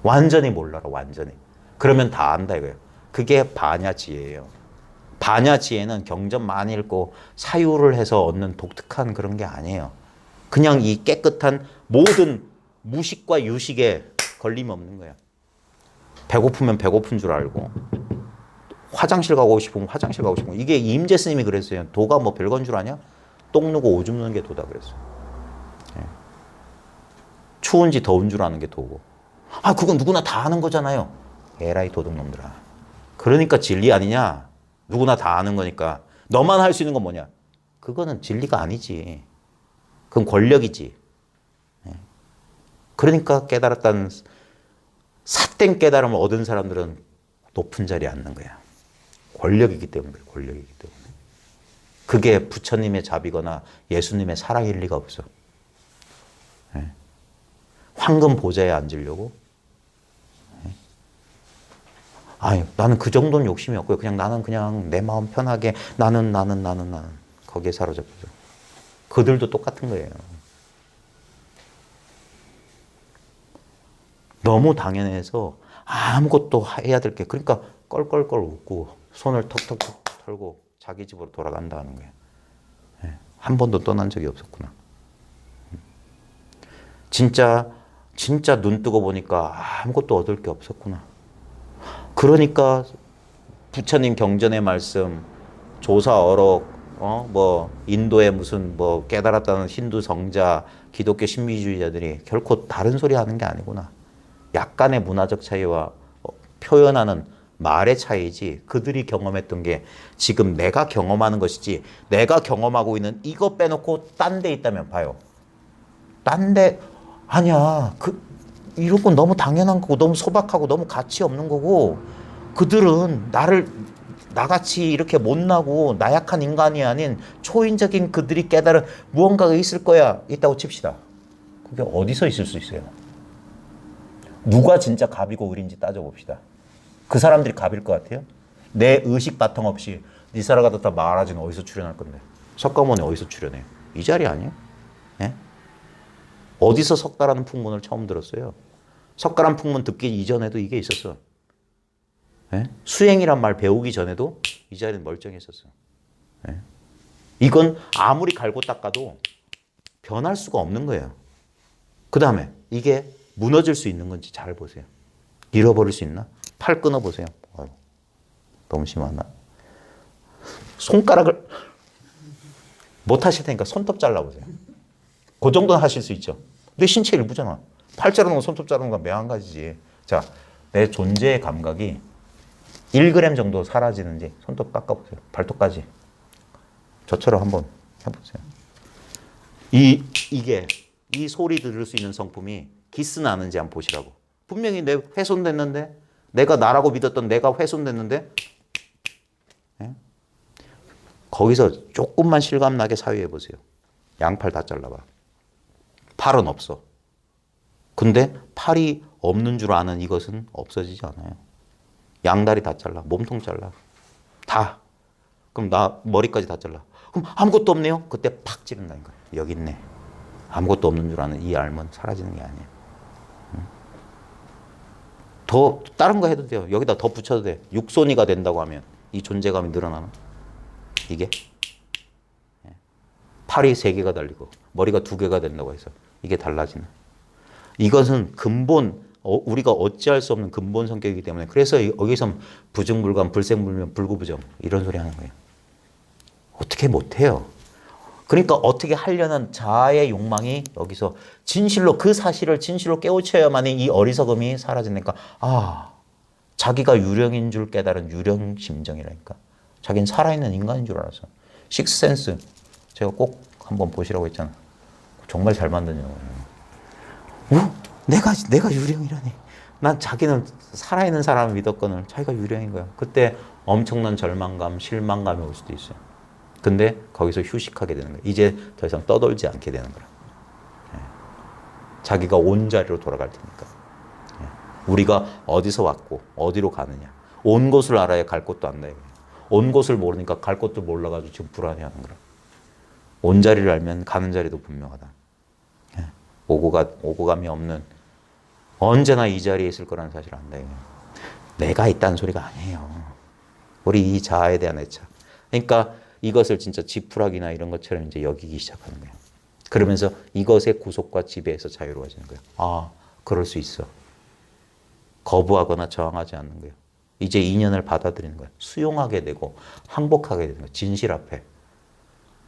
완전히 몰라라. 완전히. 그러면 다 안다 이거예요. 그게 반야지혜예요. 반야지혜는 경전 많이 읽고 사유를 해서 얻는 독특한 그런 게 아니에요. 그냥 이 깨끗한 모든 무식과 유식에 걸림이 없는 거야. 배고프면 배고픈 줄 알고 화장실 가고 싶으면 화장실 가고 싶고 이게 임재 스님이 그랬어요. 도가 뭐 별건 줄 아냐? 똥 누고 오줌 누는 게 도다 그랬어요. 예. 추운지 더운 줄 아는 게 도고. 아 그건 누구나 다 아는 거잖아요. 에라이 도둑놈들아. 그러니까 진리 아니냐? 누구나 다 아는 거니까. 너만 할 수 있는 건 뭐냐? 그거는 진리가 아니지. 그건 권력이지. 예. 그러니까 깨달았다는 삿된 깨달음을 얻은 사람들은 높은 자리에 앉는 거야. 권력이기 때문에 그래. 권력이기 때문에. 그게 부처님의 자비거나 예수님의 사랑일 리가 없어. 예. 황금 보좌에 앉으려고? 예. 아니 나는 그 정도는 욕심이 없고요. 그냥 나는 그냥 내 마음 편하게 나는 거기에 사로잡혀서. 그들도 똑같은 거예요. 너무 당연해서 아무것도 해야 될 게 그러니까 껄껄껄 웃고 손을 턱턱턱 털고 자기 집으로 돌아간다는 거예요. 예. 한 번도 떠난 적이 없었구나. 진짜 눈 뜨고 보니까 아무것도 얻을 게 없었구나. 그러니까 부처님 경전의 말씀 조사 어록 뭐 인도의 무슨 뭐 깨달았다는 힌두 성자 기독교 신비주의자들이 결코 다른 소리 하는 게 아니구나. 약간의 문화적 차이와 표현하는 말의 차이지 그들이 경험했던 게 지금 내가 경험하는 것이지 내가 경험하고 있는 이거 빼놓고 딴 데 있다면 봐요. 딴 데 아니야. 이런 건 너무 당연한 거고 너무 소박하고 너무 가치 없는 거고 그들은 나같이 이렇게 못나고 나약한 인간이 아닌 초인적인 그들이 깨달은 무언가가 있을 거야. 있다고 칩시다. 그게 어디서 있을 수 있어요? 누가 진짜 갑이고 을인지 따져봅시다. 그 사람들이 갑일 것 같아요? 내 의식 바탕 없이 니사라가다타 마하라지는 어디서 출연할 건데? 석가모니 어디서 출연해요? 이 자리 아니에요? 예? 어디서 석가라는 풍문을 처음 들었어요? 석가란 풍문 듣기 이전에도 이게 있었어. 예? 수행이란 말 배우기 전에도 이 자리는 멀쩡했었어. 예? 이건 아무리 갈고 닦아도 변할 수가 없는 거예요. 그 다음에 이게 무너질 수 있는 건지 잘 보세요. 잃어버릴 수 있나? 팔 끊어보세요. 아유, 너무 심하나? 손가락을 못 하실 테니까 손톱 잘라보세요. 그 정도는 하실 수 있죠. 내 신체 일부잖아. 팔 자르는 거 손톱 자르는 건 매한가지지. 자, 내 존재의 감각이 1g 정도 사라지는지 손톱 깎아보세요. 발톱까지. 저처럼 한번 해보세요. 이게 이 소리 들을 수 있는 성품이 기스 나는지 한번 보시라고. 분명히 내 훼손됐는데 내가 나라고 믿었던 내가 훼손됐는데 예? 거기서 조금만 실감나게 사유해 보세요. 양팔 다 잘라봐. 팔은 없어. 근데 팔이 없는 줄 아는 이것은 없어지지 않아요. 양다리 다 잘라. 몸통 잘라. 다. 그럼 나 머리까지 다 잘라. 그럼 아무것도 없네요. 그때 팍 찌른다니까. 여기 있네. 아무것도 없는 줄 아는 이 알면 사라지는 게 아니에요. 더 다른 거 해도 돼요. 여기다 더 붙여도 돼. 육손이가 된다고 하면 이 존재감이 늘어나나? 이게? 팔이 3개가 달리고 머리가 2개가 된다고 해서 이게 달라지나? 이것은 근본 우리가 어찌할 수 없는 근본 성격이기 때문에 그래서 여기서 부증불감, 불생불명, 불구부정 이런 소리 하는 거예요. 어떻게 못해요. 그러니까 어떻게 하려는 자아의 욕망이 여기서 진실로 그 사실을 진실로 깨우쳐야만이 이 어리석음이 사라지니까 자기가 유령인 줄 깨달은 유령 심정이라니까. 자기는 살아있는 인간인 줄 알았어. 식스센스 제가 꼭 한번 보시라고 했잖아. 정말 잘 만든 영화예요. 내가 유령이라니. 난 자기는 살아있는 사람을 믿었거늘 자기가 유령인 거야. 그때 엄청난 절망감, 실망감이 올 수도 있어요. 근데 거기서 휴식하게 되는 거예요. 이제 더 이상 떠돌지 않게 되는 거야. 자기가 온 자리로 돌아갈 테니까. 우리가 어디서 왔고 어디로 가느냐. 온 곳을 알아야 갈 곳도 안다. 온 곳을 모르니까 갈 곳도 몰라가지고 지금 불안해하는 거야. 온 자리를 알면 가는 자리도 분명하다. 오고감이 없는 언제나 이 자리에 있을 거라는 사실을 안다. 내가 있다는 소리가 아니에요. 우리 이 자아에 대한 애착. 그러니까 이것을 진짜 지푸라기나 이런 것처럼 이제 여기기 시작하는 거예요. 그러면서 이것의 구속과 지배에서 자유로워지는 거예요. 아, 그럴 수 있어. 거부하거나 저항하지 않는 거예요. 이제 인연을 받아들이는 거예요. 수용하게 되고 항복하게 되는 거예요. 진실 앞에.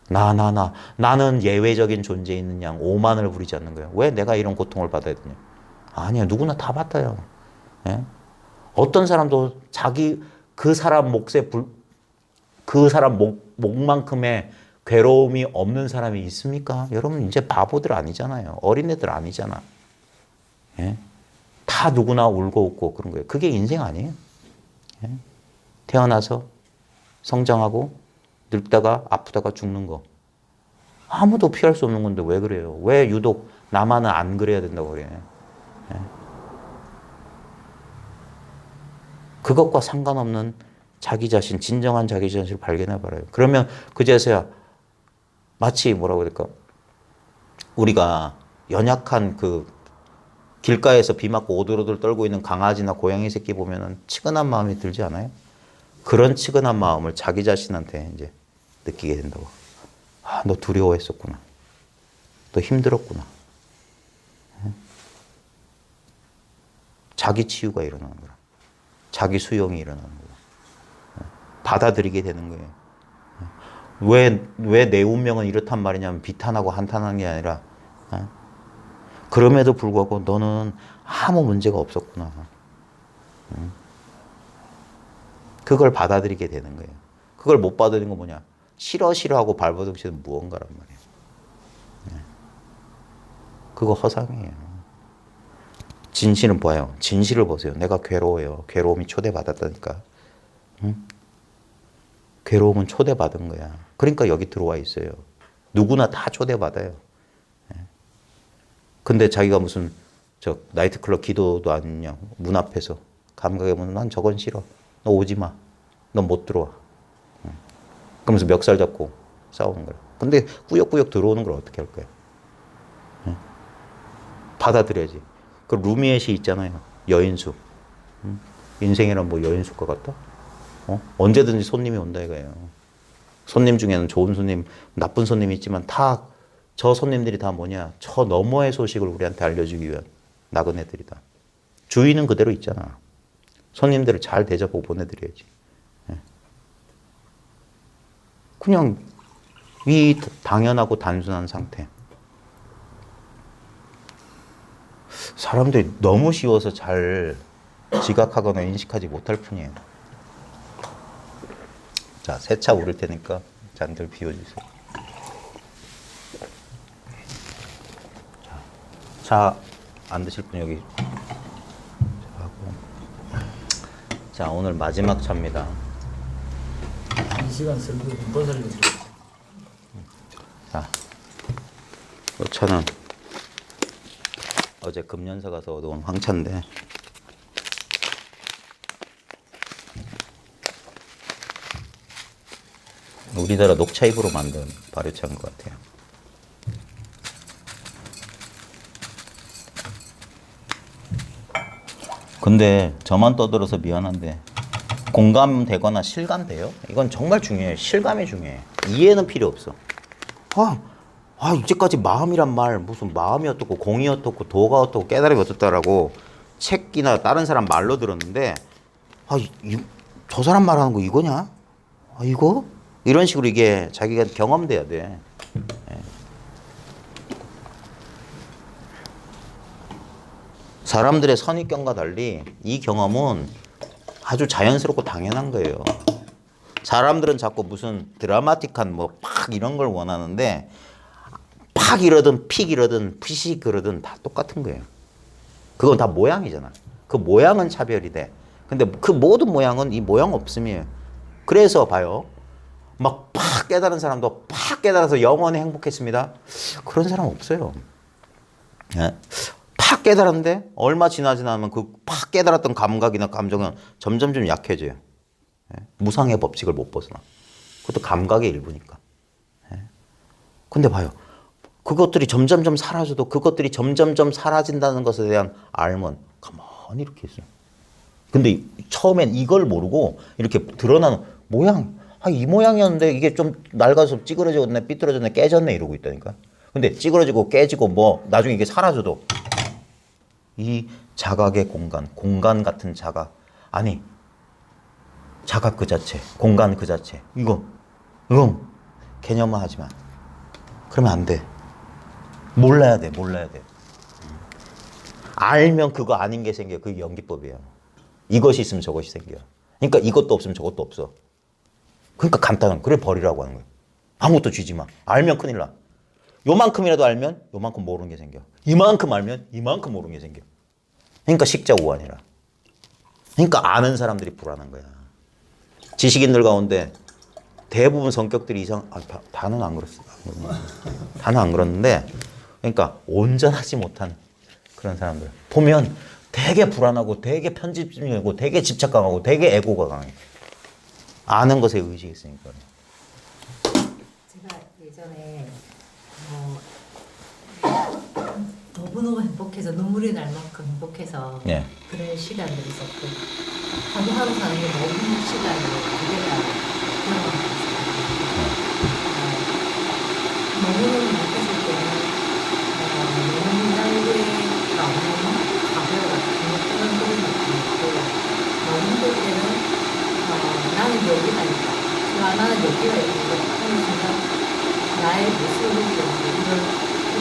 나는 예외적인 존재에 있는 양 오만을 부리지 않는 거예요. 왜 내가 이런 고통을 받아야 되냐? 아니야, 누구나 다 받아요. 예? 어떤 사람도 자기 그 사람 그 사람 목만큼의 괴로움이 없는 사람이 있습니까? 여러분 이제 바보들 아니잖아요. 어린애들 아니잖아. 예? 다 누구나 울고 웃고 그런 거예요. 그게 인생 아니에요. 예? 태어나서 성장하고 늙다가 아프다가 죽는 거. 아무도 피할 수 없는 건데 왜 그래요? 왜 유독 나만은 안 그래야 된다고 그래? 예? 그것과 상관없는 자기 자신, 진정한 자기 자신을 발견해 봐요. 그러면 그제서야 마치 뭐라고 해야 될까? 우리가 연약한 그 길가에서 비 맞고 오들오들 떨고 있는 강아지나 고양이 새끼 보면은 치근한 마음이 들지 않아요? 그런 치근한 마음을 자기 자신한테 이제 느끼게 된다고. 아, 너 두려워했었구나. 너 힘들었구나. 자기 치유가 일어나는 거야. 자기 수용이 일어나는 거야. 받아들이게 되는 거예요. 왜 내 운명은 이렇단 말이냐면 비탄하고 한탄하는 게 아니라 그럼에도 불구하고 너는 아무 문제가 없었구나. 그걸 받아들이게 되는 거예요. 그걸 못 받아들이는 건 뭐냐? 싫어하고 발버둥치는 무언가란 말이에요. 그거 허상이에요. 진실은 뭐예요? 진실을 보세요. 내가 괴로워요. 괴로움이 초대받았다니까. 응? 괴로움은 초대받은 거야. 그러니까 여기 들어와 있어요. 누구나 다 초대받아요. 근데 자기가 무슨 나이트클럽 기도도 아니냐. 문 앞에서 감각에 보면 난 저건 싫어. 너 오지 마. 너 못 들어와. 그러면서 멱살 잡고 싸우는 거야. 근데 꾸역꾸역 들어오는 걸 어떻게 할 거야? 받아들여야지. 그 루미엣이 있잖아요. 여인숙. 인생이란 뭐 여인숙과 같다? 언제든지 손님이 온다 이거예요. 손님 중에는 좋은 손님, 나쁜 손님이 있지만 다 저 손님들이 다 뭐냐? 저 너머의 소식을 우리한테 알려주기 위한 나그네들이다. 주인은 그대로 있잖아. 손님들을 잘 대접하고 보내드려야지. 그냥 이 당연하고 단순한 상태. 사람들이 너무 쉬워서 잘 지각하거나 인식하지 못할 뿐이에요. 자, 세차 우릴 테니까 잔들 비워주세요. 차 안 드실 분 여기 하고. 자, 오늘 마지막 차입니다. 이 시간 설교 못 설교. 자, 이 차는 어제 금연사 가서 얻어온 황차인데 우리나라 녹차잎으로 만든 발효차인 것 같아요. 근데 저만 떠들어서 미안한데 공감되거나 실감돼요? 이건 정말 중요해요. 실감이 중요해. 이해는 필요 없어. 이제까지 마음이란 말 무슨 마음이 어떻고 공이 어떻고 도가 어떻고 깨달음이 어떻다라고 책이나 다른 사람 말로 들었는데 저 사람 말하는 거 이거냐? 이거? 이런 식으로 이게 자기가 경험돼야 돼. 사람들의 선입견과 달리 이 경험은 아주 자연스럽고 당연한 거예요. 사람들은 자꾸 무슨 드라마틱한 팍 이런 걸 원하는데 팍 이러든 픽 이러든 피식 그러든 다 똑같은 거예요. 그건 다 모양이잖아. 그 모양은 차별이 돼. 근데 그 모든 모양은 이 모양 없음이에요. 그래서 봐요. 막 팍 깨달은 사람도 팍 깨달아서 영원히 행복했습니다. 그런 사람 없어요. 팍 깨달았는데 얼마 지나지 않으면 그 팍 깨달았던 감각이나 감정은 점점 좀 약해져요. 무상의 법칙을 못 벗어나. 그것도 감각의 일부니까. 근데 봐요. 그것들이 점점점 사라져도 그것들이 점점점 사라진다는 것에 대한 알면 가만히 이렇게 있어요. 근데 처음엔 이걸 모르고 이렇게 드러나는 모양, 이 모양이었는데 이게 좀 낡아서 찌그러졌네, 삐뚤어졌네, 깨졌네 이러고 있다니까. 근데 찌그러지고 깨지고 뭐 나중에 이게 사라져도 이 자각의 공간 같은 자각, 아니 자각 그 자체, 공간 그 자체, 이거 개념화하지 마. 그러면 안 돼. 몰라야 돼. 알면 그거 아닌 게 생겨. 그게 연기법이에요. 이것이 있으면 저것이 생겨. 그러니까 이것도 없으면 저것도 없어. 그러니까 간단한, 그래 버리라고 하는 거예요. 아무것도 쥐지 마. 알면 큰일 나. 요만큼이라도 알면 요만큼 모르는 게 생겨. 이만큼 알면 이만큼 모르는 게 생겨. 그러니까 식자오한이라. 그러니까 아는 사람들이 불안한 거야. 지식인들 가운데 대부분 성격들이 다는 안 그렇어. 다는 안 그렇는데, 그러니까 온전하지 못한 그런 사람들 보면 되게 불안하고 되게 편집증이고 되게 집착 강하고 되게 애고가 강해. 아는 것에 의지가 있으니까. 제가 예전에 너무너무 행복해서 눈물이 날 만큼 행복해서 예. 그런 시간들이 있었고 하루하루 사는 게 너무 시간이 그게가 경험했어요. 너무너무 행복했을 때는 너무 날개가 없는 가벼워 그런 그런 느낌이었고 너무 힘들 때는 나는 여기가 있다. 나는 여기가 있고 하는 순간 나의 모습을 보고 이걸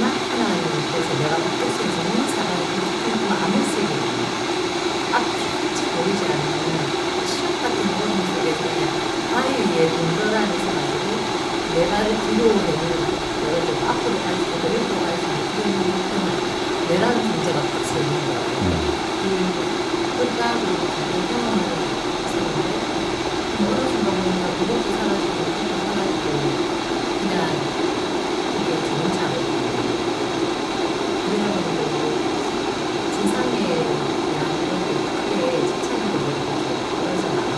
하나님 앞에서 내가 바뀔 수 있는 사람이 그렇게 마음을 쓰게 앞이 보이지 않는 시험 같은 그런 속에서 그냥 바위 위에 동그라미 서가지고 내 발을 뒤로 내밀고 앞으로 갈 수 있고 옆으로 갈 수 있고 그런 내라는 존재가 딱 서있는 거예요. 그 끝까지 그런 경험을 했었는데 어느 순간 보니까 그것도 사라지고 그것도 사라지고 그냥 이게 정착을 그러다 보니까 세상에 대한 그런 게 크게 집착이 되고 그래서 나는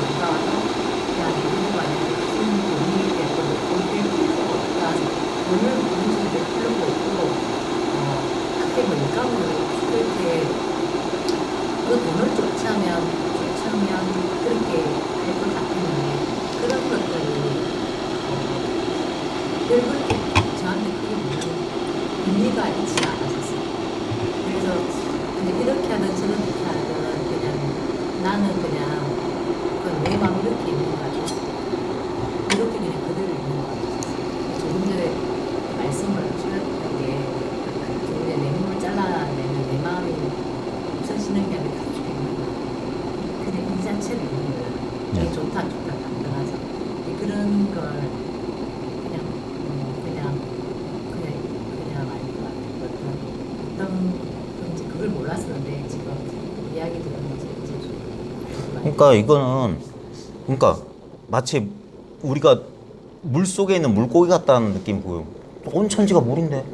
누가 와서 야 이거 아니야 무슨 돈이 됐고 돈이 필요가 없다 돈을 무슨 될 필요가 없고 크게 뭐 인감을 그렇게 그 돈을 쫓으면 그렇게 될 것 같았는데 그런 것들이 별 그렇게 저한테 크게 무슨 의미가 있지 않았었어요. 그래서 근데 이렇게 하든 저렇게 하든 그냥 나는 그냥 내 마음이 이렇게 있는 거 같았어요. 이렇게 그냥 그대로 있는 거 같았어요. 조금 전에 말씀을 주셨던 게 조금 전에 내 몸을 잘라내면 내 마음이 없어지는 게 아니라 가지고 있는 거예요. 그냥 이 자체로 있는 거예요. 이게 좋다 당연하죠. 그런 걸 그냥 아닌 것 같아요. 어떤 건지 그걸 몰랐었는데 지금 이야기 들으면서 이제 그러니까 이거는 그러니까 마치 우리가 물 속에 있는 물고기 같다는 느낌이고요. 온 천지가 물인데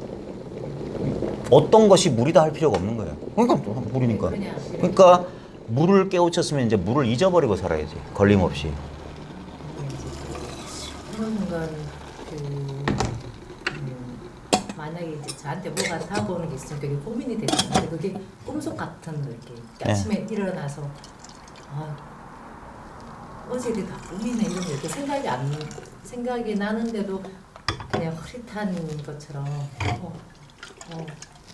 어떤 것이 물이다 할 필요가 없는 거예요. 그러니까 물이니까. 그러니까 물을 깨우쳤으면 이제 물을 잊어버리고 살아야지. 걸림없이. 어느 순간 만약에 이제 저한테 뭐가 다가오는 게 있으면 되게 고민이 됐는데 그게 꿈속 같은 이렇게 아침에 일어나서 어제도 다 꿈이네 이런 거 이렇게 생각이 나는데도 그냥 흐릿한 것처럼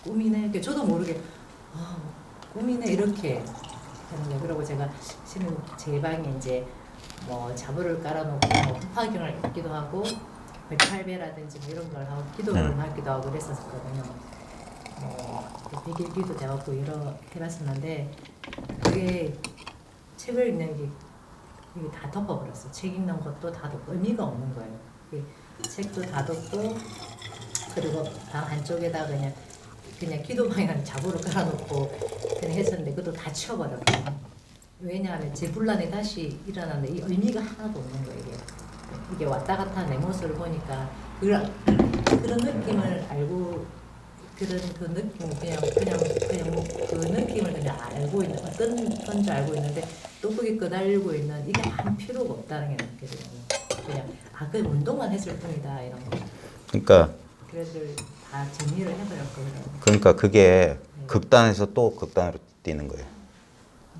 꿈이네 이렇게 저도 모르게 꿈이네 이렇게 하는 거예요. 그리고 제가 실은 제 방에 이제 뭐 자부를 깔아놓고 호파경을 읽기도 하고 108배라든지 뭐 이런 걸 하고 기도를 하기도 하고 그랬었거든요. 백일기도 되었고 여러 해봤었는데 그게 책을 읽는 게 이게 다 덮어버렸어. 책 읽는 것도 다 덮고 의미가 없는 거예요. 책도 다 덮고 그리고 방 한쪽에다 그냥 기도방이랑 자부를 깔아놓고 그냥 했었는데 그것도 다 치워버렸거든요. 왜냐하면 제 분란이 다시 일어나는데 이 의미가 하나도 없는 거예요. 이게 왔다 갔다 내 모습을 보니까 그런 느낌을 알고 그런 그 느낌 그냥 그 느낌을 그냥 알고 있는 어떤 건지 알고 있는데 또 그게 끄달리고 있는 이게 아무 필요가 없다는 게 느껴져요. 그냥 그 운동만 했을 뿐이다 이런 거. 그러니까 그래서 다 정리를 해버렸거든요. 그러니까 그게 극단에서 또 극단으로 뛰는 거예요.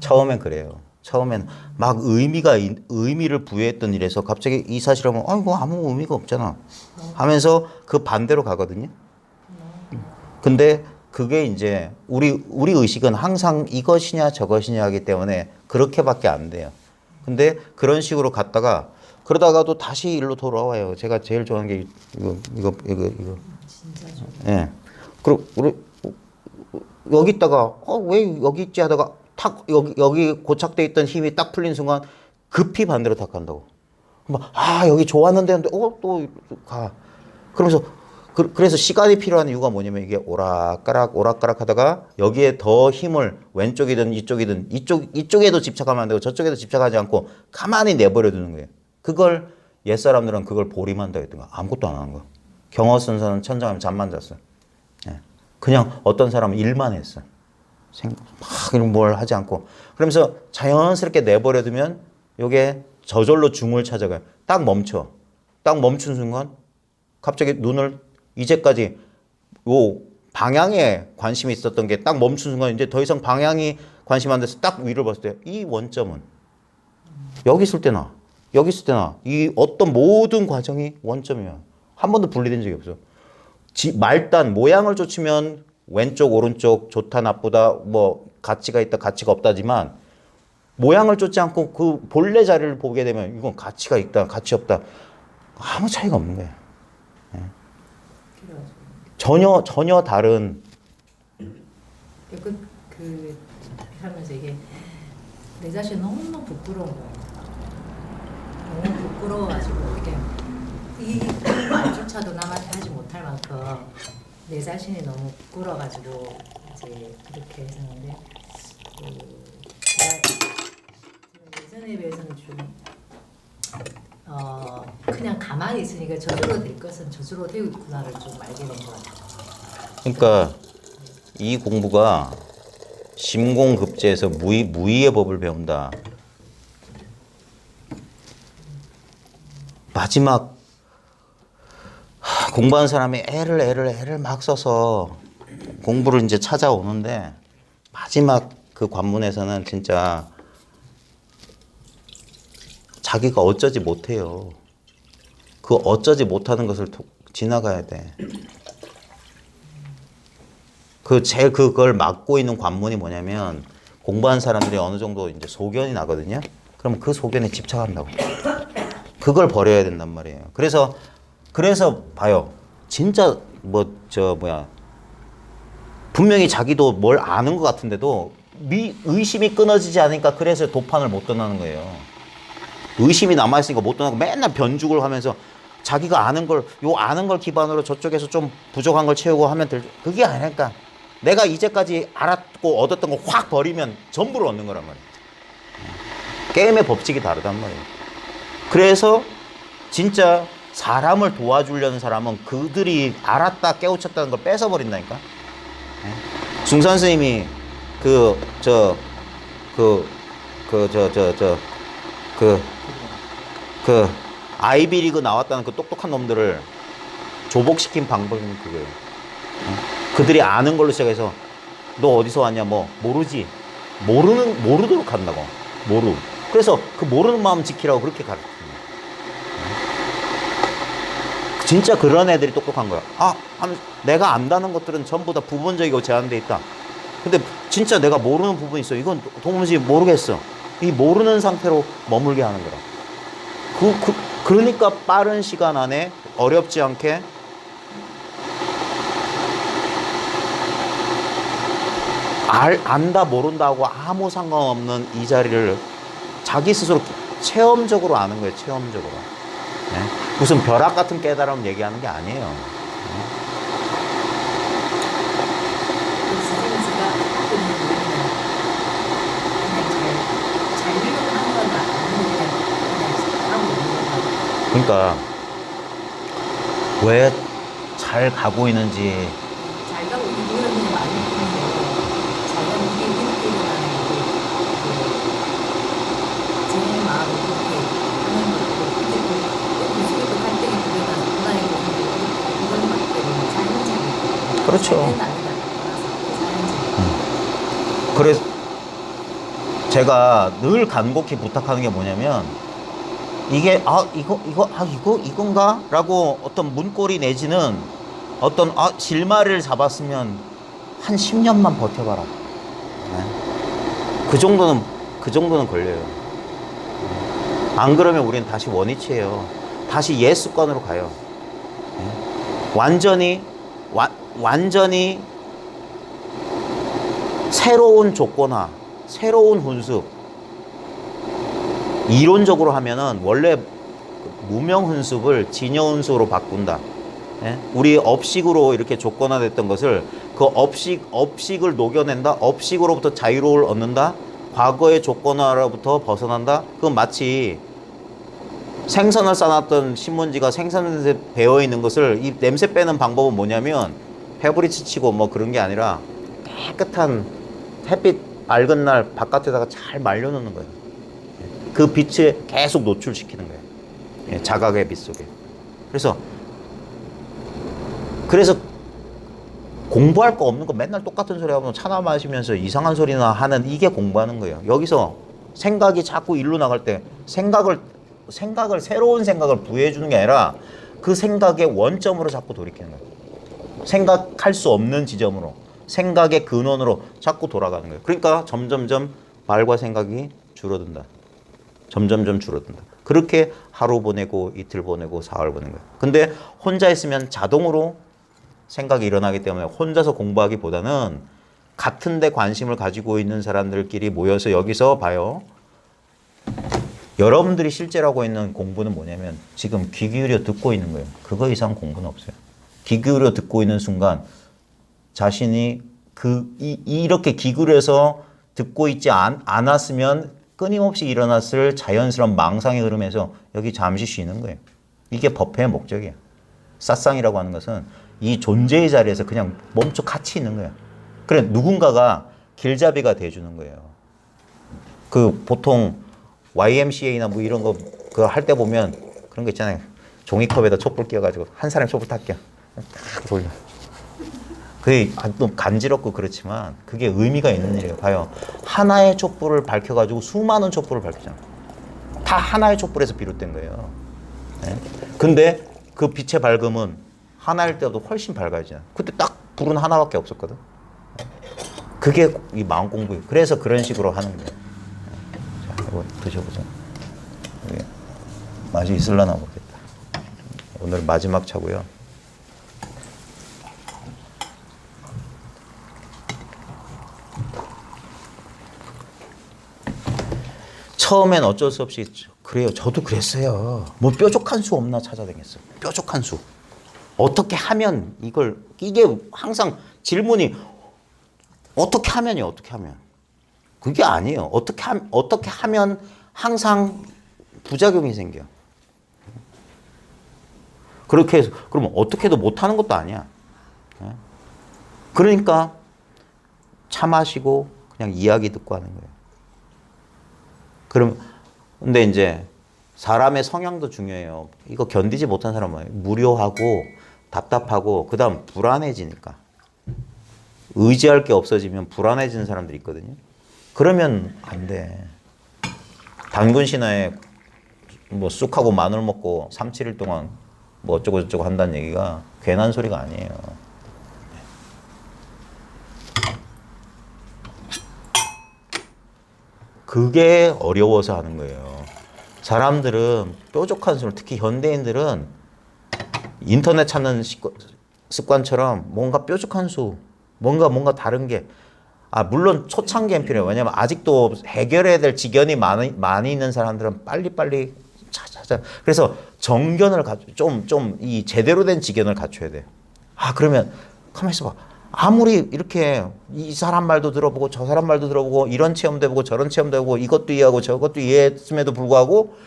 처음엔 그래요. 처음엔 막 의미를 부여했던 일에서 갑자기 이 사실을 하면 이거 아무 의미가 없잖아 하면서 그 반대로 가거든요. 근데 그게 이제 우리 의식은 항상 이것이냐 저것이냐 하기 때문에 그렇게밖에 안 돼요. 근데 그런 식으로 갔다가 그러다가도 다시 일로 돌아와요. 제가 제일 좋아하는 게 이거. 진짜 좀. 예. 그리고 여기다가 왜 여기 있지 하다가 탁 여기 고착돼 있던 힘이 딱 풀린 순간 급히 반대로 탁 간다고. 막 여기 좋았는데 하는데 또 가. 그러면서 그래서 시간이 필요한 이유가 뭐냐면 이게 오락가락 하다가 여기에 더 힘을 왼쪽이든 이쪽이든 이쪽에도 집착하면 안 되고 저쪽에도 집착하지 않고 가만히 내버려 두는 거예요. 그걸 옛사람들은 그걸 보림한다 했던 거야. 아무것도 안 하는 거야. 경허선사는 천장하면 잠만 잤어요. 예. 그냥 어떤 사람은 일만 했어. 막 뭘 하지 않고. 그러면서 자연스럽게 내버려 두면 이게 저절로 중을 찾아가요. 딱 멈춰. 딱 멈춘 순간 갑자기 눈을 이제까지 요 방향에 관심이 있었던 게 딱 멈춘 순간 이제 더 이상 방향이 관심 안 돼서 딱 위를 봤을 때 이 원점은 여기 있을 때나 여기 있을 때나 이 어떤 모든 과정이 원점이야. 한 번도 분리된 적이 없어. 말단 모양을 쫓으면 왼쪽 오른쪽 좋다 나쁘다 뭐 가치가 있다 가치가 없다지만 모양을 쫓지 않고 그 본래 자리를 보게 되면 이건 가치가 있다 가치 없다 아무 차이가 없는 거야. 전혀 다른. 그 하면서 이게 내 자신 너무 부끄러운 거예요. 너무 부끄러워가지고 이게 이 말조차도 남한테 하지 못할 만큼 내 자신이 너무 부끄러워가지고 이제 그렇게 했었는데 제가 예전에 비해서는 좀 그냥 가만히 있으니까 저절로 될 것은 저절로 되고 있구나를 좀 알게 된 것 같아요. 그러니까 이 공부가 심공급제에서 무의의 법을 배운다. 마지막 공부하는 사람이 애를 막 써서 공부를 이제 찾아오는데 마지막 그 관문에서는 진짜 자기가 어쩌지 못해요. 그 어쩌지 못하는 것을 지나가야 돼. 그걸 막고 있는 관문이 뭐냐면 공부한 사람들이 어느 정도 이제 소견이 나거든요. 그럼 그 소견에 집착한다고. 그걸 버려야 된단 말이에요. 그래서 봐요. 진짜 분명히 자기도 뭘 아는 것 같은데도 의심이 끊어지지 않으니까 그래서 도판을 못 떠나는 거예요. 의심이 남아있으니까 못 떠나고 맨날 변죽을 하면서 자기가 아는 걸 기반으로 저쪽에서 좀 부족한 걸 채우고 하면 그게 아니니까 내가 이제까지 알았고 얻었던 거 확 버리면 전부를 얻는 거란 말이에요. 게임의 법칙이 다르단 말이에요. 그래서 진짜 사람을 도와주려는 사람은 그들이 알았다 깨우쳤다는 걸 뺏어버린다니까. 중산 스님이 아이비리그 나왔다는 그 똑똑한 놈들을 조복시킨 방법이 그거예요. 그들이 아는 걸로 시작해서 너 어디서 왔냐 뭐 모르지 모르도록 한다고. 그래서 그 모르는 마음 지키라고 그렇게 가르쳐요. 진짜 그런 애들이 똑똑한 거야. 내가 안다는 것들은 전부 다 부분적이고 제한돼 있다. 근데 진짜 내가 모르는 부분이 있어. 이건 도무지 모르겠어. 이 모르는 상태로 머물게 하는 거라. 그러니까 빠른 시간 안에 어렵지 않게 안다 모른다고 아무 상관없는 이 자리를 자기 스스로 체험적으로 아는 거예요. 체험적으로. 네? 무슨 벼락 같은 깨달음 얘기하는 게 아니에요. 그러니까 왜 잘 가고 있는지 잘 가고 있는 노력이 많이 있는데 잘 가고 이게 이렇게 일어나는 게 제 마음이 그렇게 하는 거고 근데 무수히도 갈등이 불어나서 불안해고 있는데 이걸 맞게 되면 자연적이고 그렇죠. 그래서 제가 늘 간곡히 부탁하는 게 뭐냐면 이게 이건가? 라고 어떤 문고리 내지는 어떤 실마리를 잡았으면 한 10년만 버텨봐라. 네? 그 정도는 걸려요. 안 그러면 우리는 다시 원위치예요. 다시 옛 습관으로 가요. 네? 완전히 새로운 조건화, 새로운 훈수. 이론적으로 하면은 원래 무명 훈습을 진여 훈수로 바꾼다. 예? 우리 업식으로 이렇게 조건화됐던 것을 그 업식을 녹여낸다. 업식으로부터 자유를 얻는다. 과거의 조건화로부터 벗어난다. 그건 마치 생선을 싸놨던 신문지가 생선에 배어 있는 것을 이 냄새 빼는 방법은 뭐냐면 페브리치 치고 뭐 그런 게 아니라 깨끗한 햇빛 밝은 날 바깥에다가 잘 말려놓는 거예요. 그 빛에 계속 노출시키는 거예요. 예, 자각의 빛 속에. 그래서 공부할 거 없는 거 맨날 똑같은 소리 하면 차나 마시면서 이상한 소리나 하는 이게 공부하는 거예요. 여기서 생각이 자꾸 일로 나갈 때 생각을 새로운 생각을 부여해 주는 게 아니라 그 생각의 원점으로 자꾸 돌이키는 거예요. 생각할 수 없는 지점으로 생각의 근원으로 자꾸 돌아가는 거예요. 그러니까 점점점 말과 생각이 줄어든다. 점점점 줄어든다. 그렇게 하루 보내고 이틀 보내고 사흘 보낸 거예요. 근데 혼자 있으면 자동으로 생각이 일어나기 때문에 혼자서 공부하기보다는 같은 데 관심을 가지고 있는 사람들끼리 모여서 여기서 봐요. 여러분들이 실제로 하고 있는 공부는 뭐냐면 지금 귀 기울여 듣고 있는 거예요. 그거 이상 공부는 없어요. 귀 기울여 듣고 있는 순간 자신이 이렇게 귀 기울여서 듣고 있지 않았으면 끊임없이 일어났을 자연스러운 망상의 흐름에서 여기 잠시 쉬는 거예요. 이게 법회의 목적이에요. 사상이라고 하는 것은 이 존재의 자리에서 그냥 멈춰 같이 있는 거예요. 그래 누군가가 길잡이가 돼주는 거예요. 그 보통 YMCA나 뭐 이런 거 그거 할 때 보면 그런 거 있잖아요. 종이컵에다 촛불 끼워가지고 한 사람이 촛불 딱 끼워 딱 돌려. 그게 좀 간지럽고 그렇지만 그게 의미가 있는 일이에요. 봐요. 하나의 촛불을 밝혀가지고 수많은 촛불을 밝히잖아. 다 하나의 촛불에서 비롯된 거예요. 네? 근데 그 빛의 밝음은 하나일 때도 훨씬 밝아지잖아. 그때 딱 불은 하나밖에 없었거든. 그게 이 마음 공부예요. 그래서 그런 식으로 하는 거예요. 자, 이거 드셔보세요. 이게 맛이 있을라나 모르겠다. 오늘 마지막 차고요. 처음엔 어쩔 수 없이 그래요. 저도 그랬어요. 뭐 뾰족한 수 없나 찾아다녔어요. 뾰족한 수. 어떻게 하면 이게 항상 질문이 어떻게 하면이요. 어떻게 하면. 그게 아니에요. 어떻게 하면 항상 부작용이 생겨. 그렇게 해서 그러면 어떻게 해도 못하는 것도 아니야. 그러니까 차 마시고 그냥 이야기 듣고 하는 거예요. 근데 이제 사람의 성향도 중요해요. 이거 견디지 못한 사람은 무료하고 답답하고 그다음 불안해지니까. 의지할 게 없어지면 불안해지는 사람들이 있거든요. 그러면 안 돼. 단군 신화에 뭐 쑥하고 마늘 먹고 3, 7일 동안 뭐 어쩌고 저쩌고 한다는 얘기가 괜한 소리가 아니에요. 그게 어려워서 하는 거예요. 사람들은 뾰족한 수를, 특히 현대인들은 인터넷 찾는 습관처럼 뭔가 뾰족한 수, 뭔가 다른 게, 물론 초창기엔 필요해요. 왜냐면 아직도 해결해야 될 지견이 많이 있는 사람들은 빨리빨리 찾아. 그래서 정견을 이 제대로 된 지견을 갖춰야 돼요. 그러면 가만히 있어봐. 아무리 이렇게 이 사람 말도 들어보고 저 사람 말도 들어보고 이런 체험도 해보고 저런 체험도 해보고 이것도 이해하고 저것도 이해했음에도 불구하고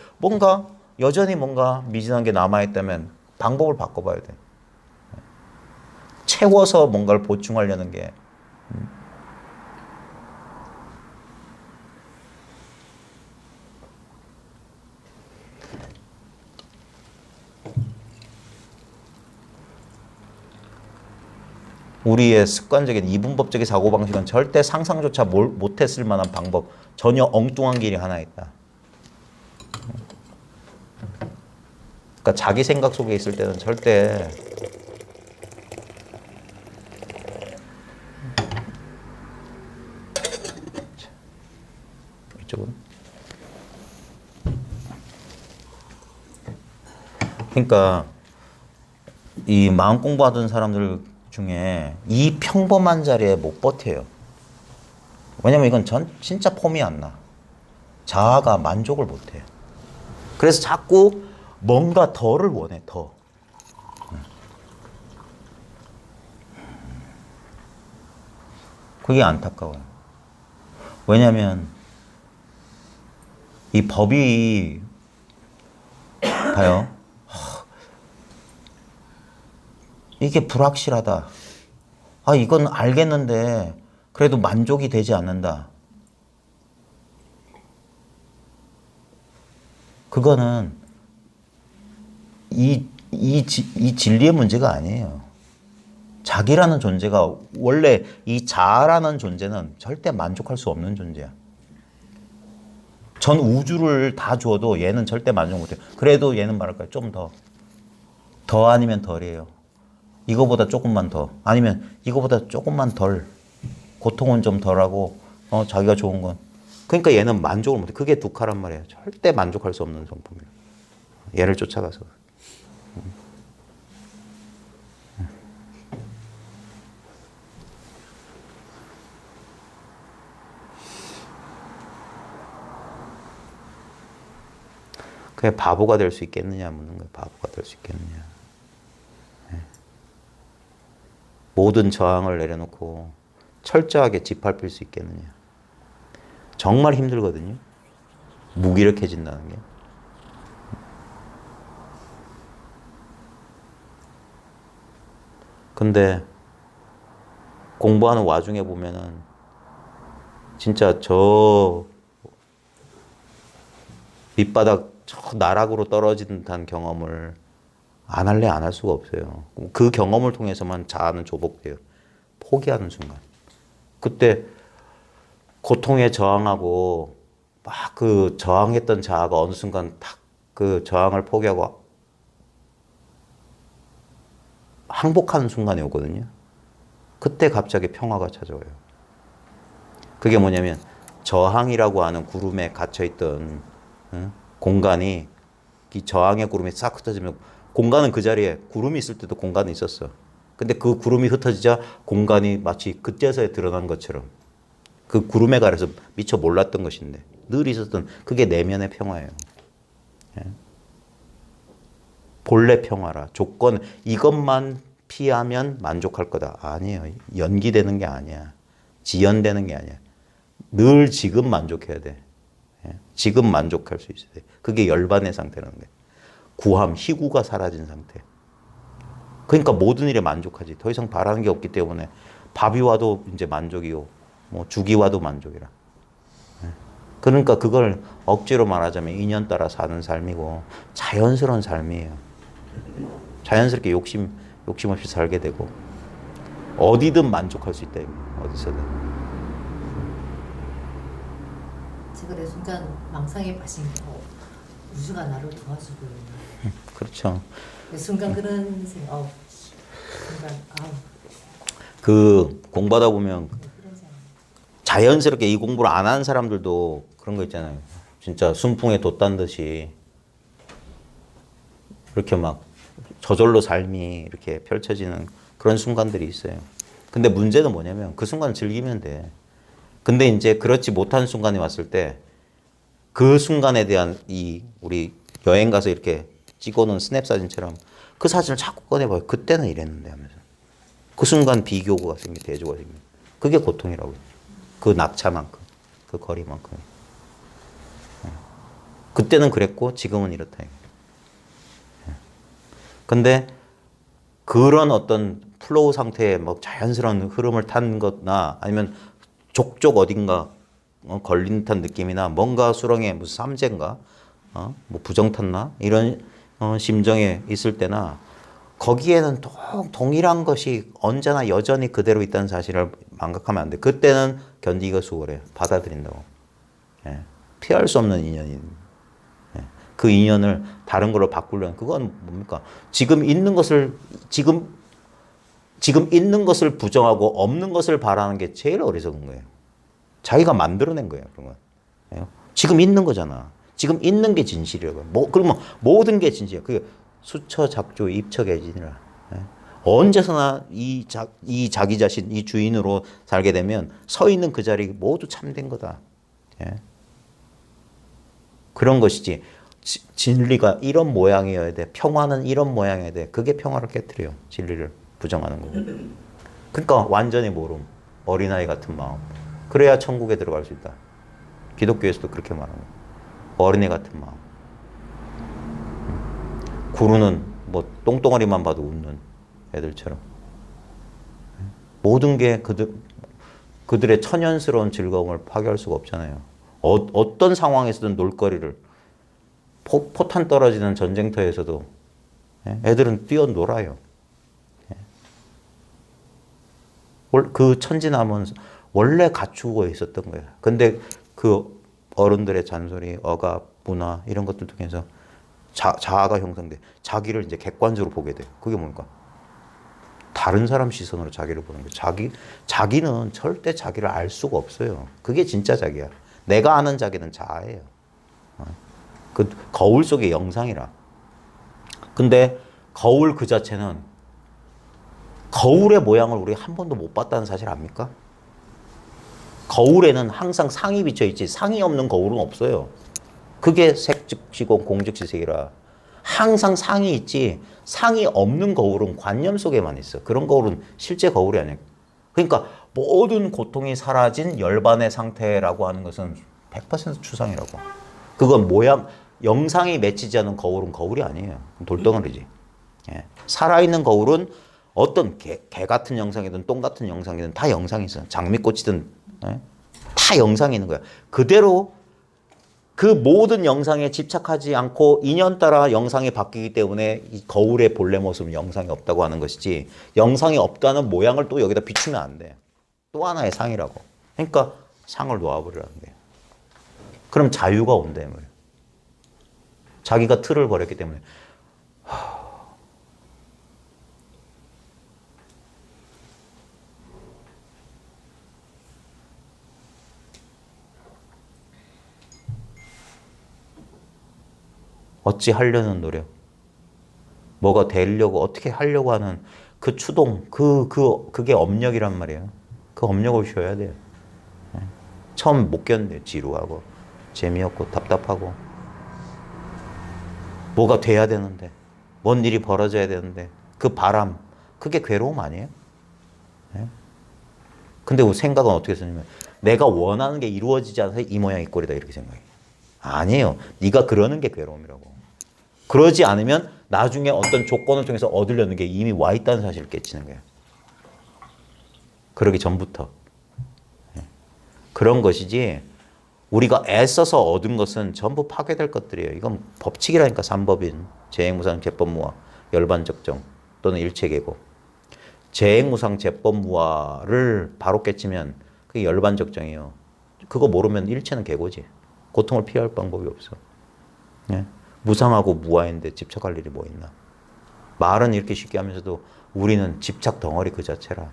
여전히 뭔가 미진한 게 남아있다면 방법을 바꿔봐야 돼. 채워서 뭔가를 보충하려는 게. 우리의 습관적인 이분법적인 사고방식은 절대 상상조차 못했을 만한 방법, 전혀 엉뚱한 길이 하나 있다. 그러니까 자기 생각 속에 있을 때는 절대 이쪽은 그러니까 이 마음 공부하던 사람들 중에 이 평범한 자리에 못 버텨요. 왜냐면 이건 진짜 폼이 안 나. 자아가 만족을 못 해요. 그래서 자꾸 뭔가 더를 원해, 더. 그게 안타까워요. 왜냐면 이 법이 봐요. 이게 불확실하다. 아, 이건 알겠는데 그래도 만족이 되지 않는다. 그거는 이 진리의 문제가 아니에요. 자기라는 존재가 원래 이 자아라는 존재는 절대 만족할 수 없는 존재야. 전 우주를 다 주어도 얘는 절대 만족 못해요. 그래도 얘는 말할까요? 좀 더. 더 아니면 덜이에요. 이거보다 조금만 더. 아니면 이거보다 조금만 덜. 고통은 좀 덜하고 자기가 좋은 건. 그러니까 얘는 만족을 못해. 그게 두카란 말이에요. 절대 만족할 수 없는 성품이에요. 얘를 쫓아가서. 그게 바보가 될 수 있겠느냐 묻는 거예요. 바보가 될 수 있겠느냐. 네. 모든 저항을 내려놓고 철저하게 짓밟힐 수 있겠느냐. 정말 힘들거든요. 무기력해진다는 게. 근데 공부하는 와중에 보면은 진짜 저 밑바닥 저 나락으로 떨어진 듯한 경험을 안 할래 안 할 수가 없어요. 그 경험을 통해서만 자아는 조복돼요. 포기하는 순간. 그때 고통에 저항하고 막 그 저항했던 자아가 어느 순간 탁 그 저항을 포기하고 항복하는 순간이 오거든요. 그때 갑자기 평화가 찾아와요. 그게 뭐냐면 저항이라고 하는 구름에 갇혀있던 공간이 이 저항의 구름이 싹 흩어지면 공간은 그 자리에 구름이 있을 때도 공간이 있었어. 근데 그 구름이 흩어지자 공간이 마치 그때서야 드러난 것처럼 그 구름에 가려서 미처 몰랐던 것인데 늘 있었던 그게 내면의 평화예요. 예? 본래 평화라. 조건 이것만 피하면 만족할 거다. 아니에요. 연기되는 게 아니야. 지연되는 게 아니야. 늘 지금 만족해야 돼. 예? 지금 만족할 수 있어야 돼. 그게 열반의 상태라는 거예요. 구함, 희구가 사라진 상태. 그러니까 모든 일에 만족하지. 더 이상 바라는 게 없기 때문에 밥이 와도 이제 만족이고 뭐 죽이 와도 만족이라. 예? 그러니까 그걸 억지로 말하자면 인연 따라 사는 삶이고 자연스러운 삶이에요. 자연스럽게 욕심 없이 살게 되고 어디든 만족할 수 있다. 어디서든. 제가 내 순간 망상에 빠진 우주가 나를 도와주고 그렇죠. 내 순간 그런 생각 순간 그 공부하다 보면 그러지 않아요. 자연스럽게 이 공부를 안 하는 사람들도 그런 거 있잖아요. 진짜 순풍에 돛단 듯이 이렇게 막 저절로 삶이 이렇게 펼쳐지는 그런 순간들이 있어요. 근데 문제는 뭐냐면 그 순간을 즐기면 돼. 근데 이제 그렇지 못한 순간이 왔을 때 그 순간에 대한 이 우리 여행 가서 이렇게 찍어놓은 스냅 사진처럼 그 사진을 자꾸 꺼내봐요. 그때는 이랬는데 하면서. 그 순간 비교가 생겨, 대조가 생겨. 그게 고통이라고요. 그 낙차만큼, 그 거리만큼. 그때는 그랬고 지금은 이렇다. 근데 그런 어떤 플로우 상태에 뭐 자연스러운 흐름을 탄 것나 아니면 족족 어딘가 걸린 듯한 느낌이나 뭔가 수렁에 무슨 삼재인가 뭐 부정 탔나 이런 심정에 있을 때나 거기에는 동일한 것이 언제나 여전히 그대로 있다는 사실을 망각하면 안 돼. 그때는 견디기가 수월해. 받아들인다고. 예. 피할 수 없는 인연이. 예. 그 인연을 다른 걸로 바꾸려는 그건 뭡니까? 지금 있는 것을 부정하고 없는 것을 바라는 게 제일 어리석은 거예요. 자기가 만들어낸 거예요. 그런 건. 예. 지금 있는 거잖아. 지금 있는 게 진실이라고. 그러면 모든 게 진실이야. 그게 수처 작조 입처개진이라. 예. 언제서나 이 자기 자신, 이 주인으로 살게 되면 서 있는 그 자리 모두 참된 거다. 예. 그런 것이지. 진리가 이런 모양이어야 돼. 평화는 이런 모양이어야 돼. 그게 평화를 깨트려요. 진리를 부정하는 거고. 그러니까 완전히 모름. 어린아이 같은 마음. 그래야 천국에 들어갈 수 있다. 기독교에서도 그렇게 말하는 거예요. 어린애 같은 마음. 구루는 뭐 똥덩어리만 봐도 웃는 애들처럼. 모든 게 그들의 천연스러운 즐거움을 파괴할 수가 없잖아요. 어떤 상황에서든 놀거리를 포탄 떨어지는 전쟁터에서도 애들은 뛰어놀아요. 그 천진함은 원래 갖추고 있었던 거예요. 근데 그 어른들의 잔소리, 억압, 문화 이런 것들 통해서 자아가 형성돼. 자기를 이제 객관적으로 보게 돼요. 그게 뭡니까? 다른 사람 시선으로 자기를 보는 거예요. 자기는 절대 자기를 알 수가 없어요. 그게 진짜 자기야. 내가 아는 자기는 자아예요. 그 거울 속의 영상이라. 근데 거울 그 자체는 거울의 모양을 우리 한 번도 못 봤다는 사실 압니까? 거울에는 항상 상이 비쳐 있지 상이 없는 거울은 없어요. 그게 색즉시공 공즉시색이라. 항상 상이 있지 상이 없는 거울은 관념 속에만 있어. 그런 거울은 실제 거울이 아니야. 그러니까 모든 고통이 사라진 열반의 상태라고 하는 것은 100% 추상이라고. 그건 영상이 맺히지 않은 거울은 거울이 아니에요. 돌덩어리지. 예. 살아있는 거울은 어떤 개 같은 영상이든 똥 같은 영상이든 다 영상이 있어. 장미꽃이든 다 영상이 있는 거야. 그대로 그 모든 영상에 집착하지 않고 인연 따라 영상이 바뀌기 때문에 이 거울의 본래 모습은 영상이 없다고 하는 것이지 영상이 없다는 모양을 또 여기다 비추면 안 돼. 또 하나의 상이라고. 그러니까 상을 놓아버리라는 거예요. 그럼 자유가 온다. 자기가 틀을 버렸기 때문에. 어찌 하려는 노력, 뭐가 되려고 어떻게 하려고 하는 그 추동, 그게 업력이란 말이에요. 그 업력을 쉬어야 돼요. 처음 못 견뎌요. 지루하고 재미없고 답답하고 뭐가 돼야 되는데 뭔 일이 벌어져야 되는데 그 바람, 그게 괴로움 아니에요? 근데 우리 생각은 어떻게 쓰냐면 내가 원하는 게 이루어지지 않아서 이 모양 이 꼴이다 이렇게 생각해요. 아니에요. 네가 그러는 게 괴로움이라고. 그러지 않으면 나중에 어떤 조건을 통해서 얻으려는 게 이미 와 있다는 사실을 깨치는 거예요. 그러기 전부터. 그런 것이지 우리가 애써서 얻은 것은 전부 파괴될 것들이에요. 이건 법칙이라니까. 삼법인, 재행무상, 재법무화, 열반적정 또는 일체계고. 재행무상, 재법무화를 바로 깨치면 그게 열반적정이에요. 그거 모르면 일체는 계고지. 고통을 피할 방법이 없어. 무상하고 무아인데 집착할 일이 뭐 있나. 말은 이렇게 쉽게 하면서도 우리는 집착 덩어리 그 자체라.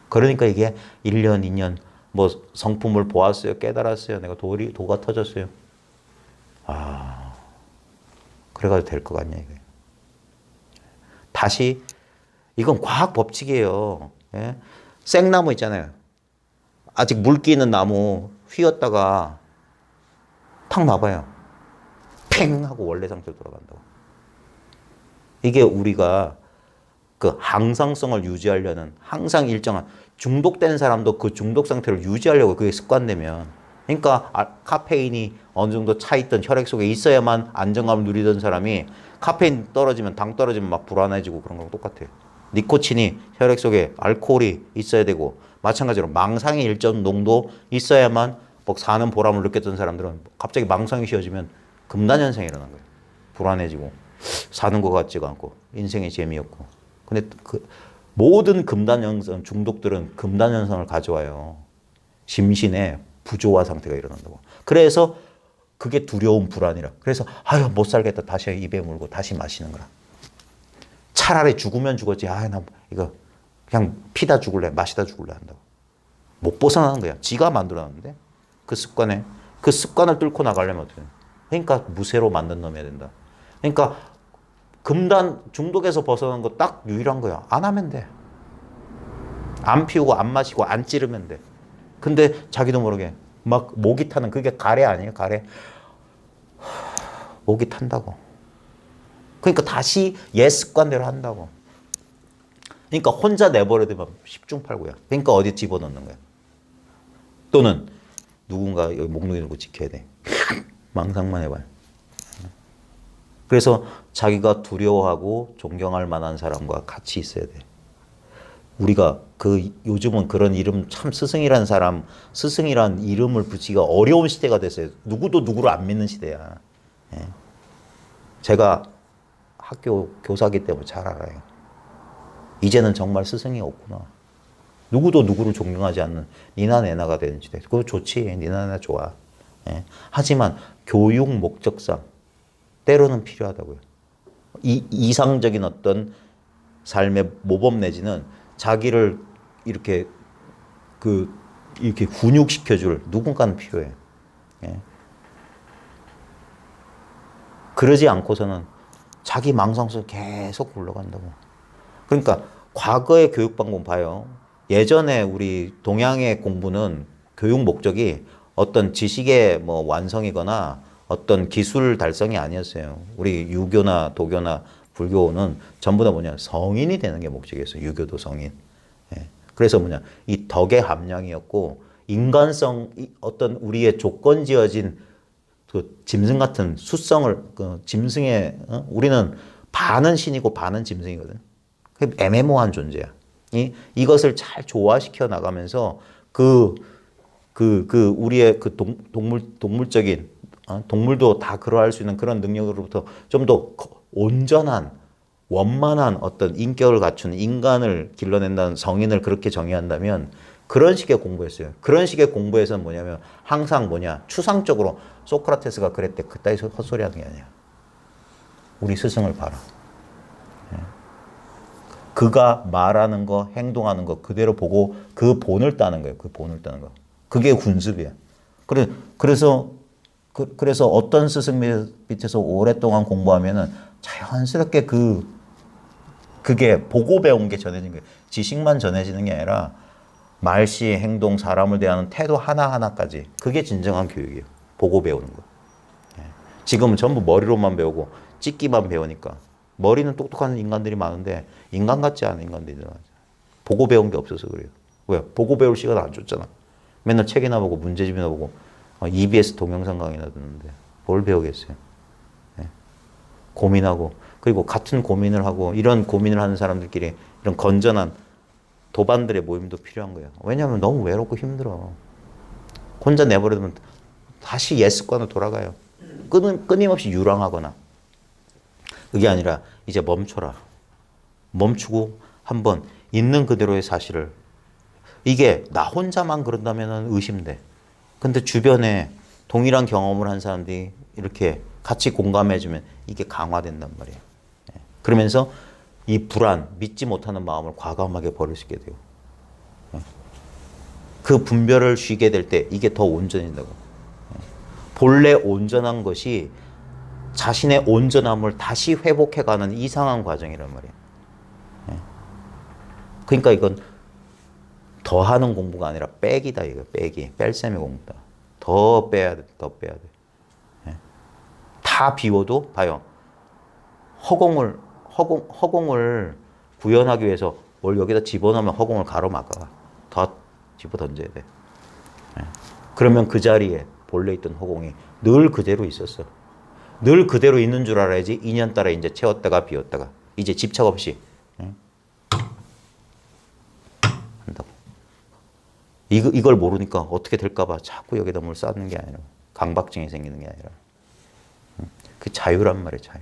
그러니까 이게 1년, 2년 뭐 성품을 보았어요. 깨달았어요. 내가 도가 터졌어요. 그래가지고 될 것 같냐 이거예요. 다시 이건 과학 법칙이에요. 생나무 있잖아요. 아직 물기 있는 나무 휘었다가 탁 놔봐요. 팽 하고 원래 상태로 돌아간다고. 이게 우리가 그 항상성을 유지하려는 항상 일정한 중독된 사람도 그 중독 상태를 유지하려고 그게 습관되면 그러니까 카페인이 어느 정도 차있던 혈액 속에 있어야만 안정감을 누리던 사람이 카페인 떨어지면 당 떨어지면 막 불안해지고 그런 거랑 똑같아요. 니코틴이 혈액 속에 알코올이 있어야 되고 마찬가지로 망상의 일정 농도 있어야만 뭐 사는 보람을 느꼈던 사람들은 갑자기 망상이 쉬어지면 금단현상이 일어난 거예요. 불안해지고 사는 것 같지가 않고 인생의 재미였고. 근데 그 모든 금단 현상 중독들은 금단 현상을 가져와요. 심신에 부조화 상태가 일어난다고. 그래서 그게 두려움, 불안이라. 그래서 아유 못 살겠다. 다시 입에 물고 다시 마시는 거야. 차라리 죽으면 죽었지. 아, 나 이거 그냥 피다 죽을래, 마시다 죽을래 한다고. 못 벗어나는 거야. 지가 만들어놨는데 그 습관을 뚫고 나가려면 어떻게 돼? 그러니까 무쇠로 만든 놈이어야 된다. 그러니까 금단 중독에서 벗어나는 거 딱 유일한 거야. 안 하면 돼. 안 피우고 안 마시고 안 찌르면 돼. 근데 자기도 모르게 막 목이 타는 그게 가래 아니에요? 가래. 목이 탄다고. 그러니까 다시 옛 습관대로 한다고. 그러니까 혼자 내버려두면 10중8구야. 그러니까 어디 집어넣는 거야. 또는 누군가 여기 목록에 놓고 지켜야 돼. 망상만 해봐요. 그래서 자기가 두려워하고 존경할 만한 사람과 같이 있어야 돼. 우리가 요즘은 그런 이름 참 스승이라는 사람, 스승이라는 이름을 붙이기가 어려운 시대가 됐어요. 누구도 누구를 안 믿는 시대야. 예. 제가 학교 교사기 때문에 잘 알아요. 이제는 정말 스승이 없구나. 누구도 누구를 존경하지 않는 니나 내나가 되는 시대. 그거 좋지. 니나 내나 좋아. 예. 하지만 교육 목적상 때로는 필요하다고요. 이상적인 어떤 삶의 모범 내지는 자기를 이렇게 이렇게 훈육시켜줄 누군가는 필요해. 예. 그러지 않고서는 자기 망상 속에 계속 굴러간다고. 그러니까 과거의 교육 방법 봐요. 예전에 우리 동양의 공부는 교육 목적이 어떤 지식의 뭐 완성이거나 어떤 기술 달성이 아니었어요. 우리 유교나 도교나 불교는 전부 다 뭐냐 성인이 되는 게 목적이었어요. 유교도 성인. 예. 그래서 뭐냐 이 덕의 함량이었고 인간성 어떤 우리의 조건 지어진 그 짐승 같은 수성을 짐승의 우리는 반은 신이고 반은 짐승이거든. 애매모호한 존재야. 이것을 잘 조화시켜 나가면서 우리의 그 동물적인 동물도 다 그러할 수 있는 그런 능력으로부터 좀 더 온전한 원만한 어떤 인격을 갖춘 인간을 길러낸다는 성인을 그렇게 정의한다면 그런 식의 공부였어요. 그런 식의 공부에서는 뭐냐면 항상 추상적으로 소크라테스가 그랬대. 그따위 헛소리 하는 게 아니야. 우리 스승을 봐라. 그가 말하는 거, 행동하는 거 그대로 보고 그 본을 따는 거예요. 그 본을 따는 거. 그게 군습이야. 그래서 어떤 스승 밑에서 오랫동안 공부하면은 자연스럽게 그게 보고 배운 게 전해진 거예요. 지식만 전해지는 게 아니라 말씨, 행동, 사람을 대하는 태도 하나하나까지 그게 진정한 교육이에요. 보고 배우는 거. 지금은 전부 머리로만 배우고 찍기만 배우니까 머리는 똑똑한 인간들이 많은데 인간 같지 않은 인간들이 많아요. 보고 배운 게 없어서 그래요. 왜? 보고 배울 시간 안 줬잖아. 맨날 책이나 보고 문제집이나 보고 EBS 동영상 강의나 듣는데 뭘 배우겠어요. 네. 고민하고 그리고 같은 고민을 하고 이런 고민을 하는 사람들끼리 이런 건전한 도반들의 모임도 필요한 거예요. 왜냐하면 너무 외롭고 힘들어. 혼자 내버려두면 다시 옛 습관으로 돌아가요. 끊임없이 유랑하거나 그게 아니라 이제 멈춰라. 멈추고 한번 있는 그대로의 사실을 이게 나 혼자만 그런다면 의심돼. 근데 주변에 동일한 경험을 한 사람들이 이렇게 같이 공감해주면 이게 강화된단 말이에요. 그러면서 이 불안, 믿지 못하는 마음을 과감하게 버릴 수 있게 돼요. 그 분별을 쉬게 될 때 이게 더 온전해진다고. 본래 온전한 것이 자신의 온전함을 다시 회복해가는 이상한 과정이란 말이에요. 그러니까 이건 더하는 공부가 아니라 빼기다 이거. 빼기. 뺄셈의 공부다. 더 빼야 돼. 더 빼야 돼. 다 비워도 봐요. 허공을 구현하기 위해서 뭘 여기다 집어넣으면 허공을 가로막아. 더 집어 던져야 돼. 그러면 그 자리에 본래 있던 허공이 늘 그대로 있었어. 늘 그대로 있는 줄 알아야지 인연따라 이제 채웠다가 비웠다가 이제 집착 없이 한다고. 이걸 모르니까 어떻게 될까봐 자꾸 여기다 뭘 쌓는 게 아니라 강박증이 생기는 게 아니라 그 자유란 말이에요. 자유.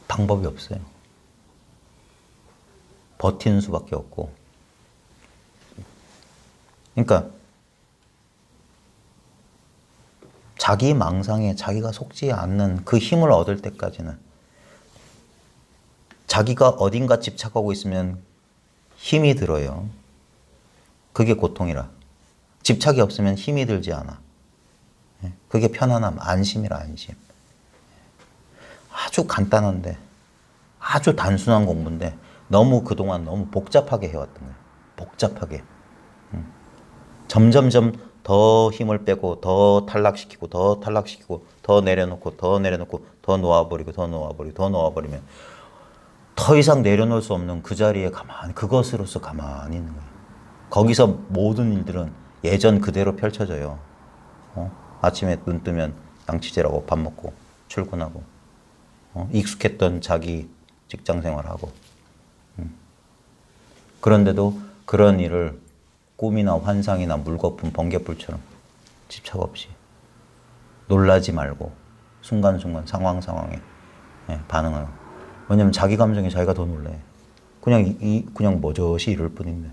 방법이 없어요. 버티는 수밖에 없고. 그러니까 자기 망상에 자기가 속지 않는 그 힘을 얻을 때까지는, 자기가 어딘가 집착하고 있으면 힘이 들어요. 그게 고통이라. 집착이 없으면 힘이 들지 않아. 그게 편안함, 안심이라, 안심. 아주 간단한데, 아주 단순한 공부인데 너무 그동안 너무 복잡하게 해왔던 거예요. 복잡하게. 점점점 더 힘을 빼고 더 탈락시키고 더 탈락시키고 더 내려놓고 더 내려놓고 더 놓아버리고 더 놓아버리고 더 놓아버리면 더 이상 내려놓을 수 없는 그 자리에 가만히, 그것으로서 가만히 있는 거예요. 거기서 모든 일들은 예전 그대로 펼쳐져요. 아침에 눈 뜨면 양치질하고 밥 먹고 출근하고, 익숙했던 자기 직장 생활하고. 그런데도 그런 일을 꿈이나 환상이나 물거품, 번개불처럼 집착 없이, 놀라지 말고 순간순간 상황에 반응하는. 왜냐면 자기 감정에 자기가 더 놀래. 그냥 머저시 이럴 뿐인데.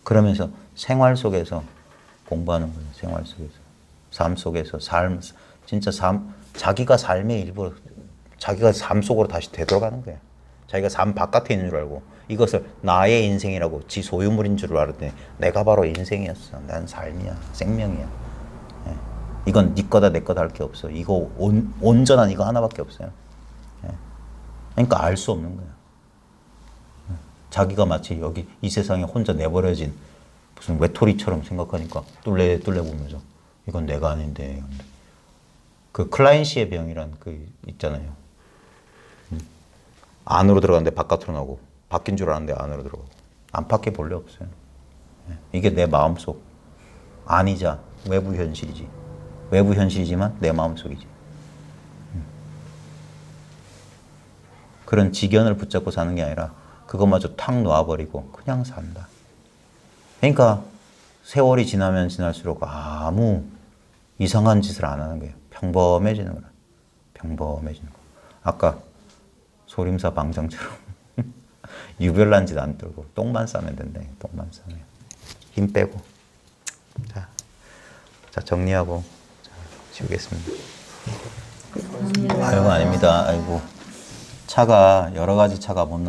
그러면서 생활 속에서 공부하는 거예요. 생활 속에서. 삶 속에서. 진짜 자기가 삶의 일부, 자기가 삶 속으로 다시 되돌아가는 거예요. 자기가 삶 바깥에 있는 줄 알고 이것을 나의 인생이라고 지 소유물인 줄 알았더니 내가 바로 인생이었어. 난 삶이야. 생명이야. 이건 네 거다 내 거다 할 게 없어. 이거 온전한 이거 하나밖에 없어요. 그러니까 알 수 없는 거야. 자기가 마치 여기 이 세상에 혼자 내버려진 무슨 외톨이처럼 생각하니까 뚫레 보면서 이건 내가 아닌데. 그 클라인시의 병이란 그 있잖아요. 안으로 들어갔는데 바깥으로 나오고, 바뀐 줄 알았는데 안으로 들어가고. 안팎에 본래 없어요. 이게 내 마음속 아니자 외부 현실이지. 외부 현실이지만 내 마음속이지. 그런 지견을 붙잡고 사는 게 아니라 그것마저 탁 놓아버리고 그냥 산다. 그러니까 세월이 지나면 지날수록 아무 이상한 짓을 안 하는 거예요. 평범해지는 거야. 평범해지는 거. 아까 소림사 방장처럼 유별난 짓 안 들고 똥만 싸면 된다. 똥만 싸면. 힘 빼고. 자 정리하고 지우겠습니다. 아이고 아닙니다. 아이고 차가 여러 가지 차가 못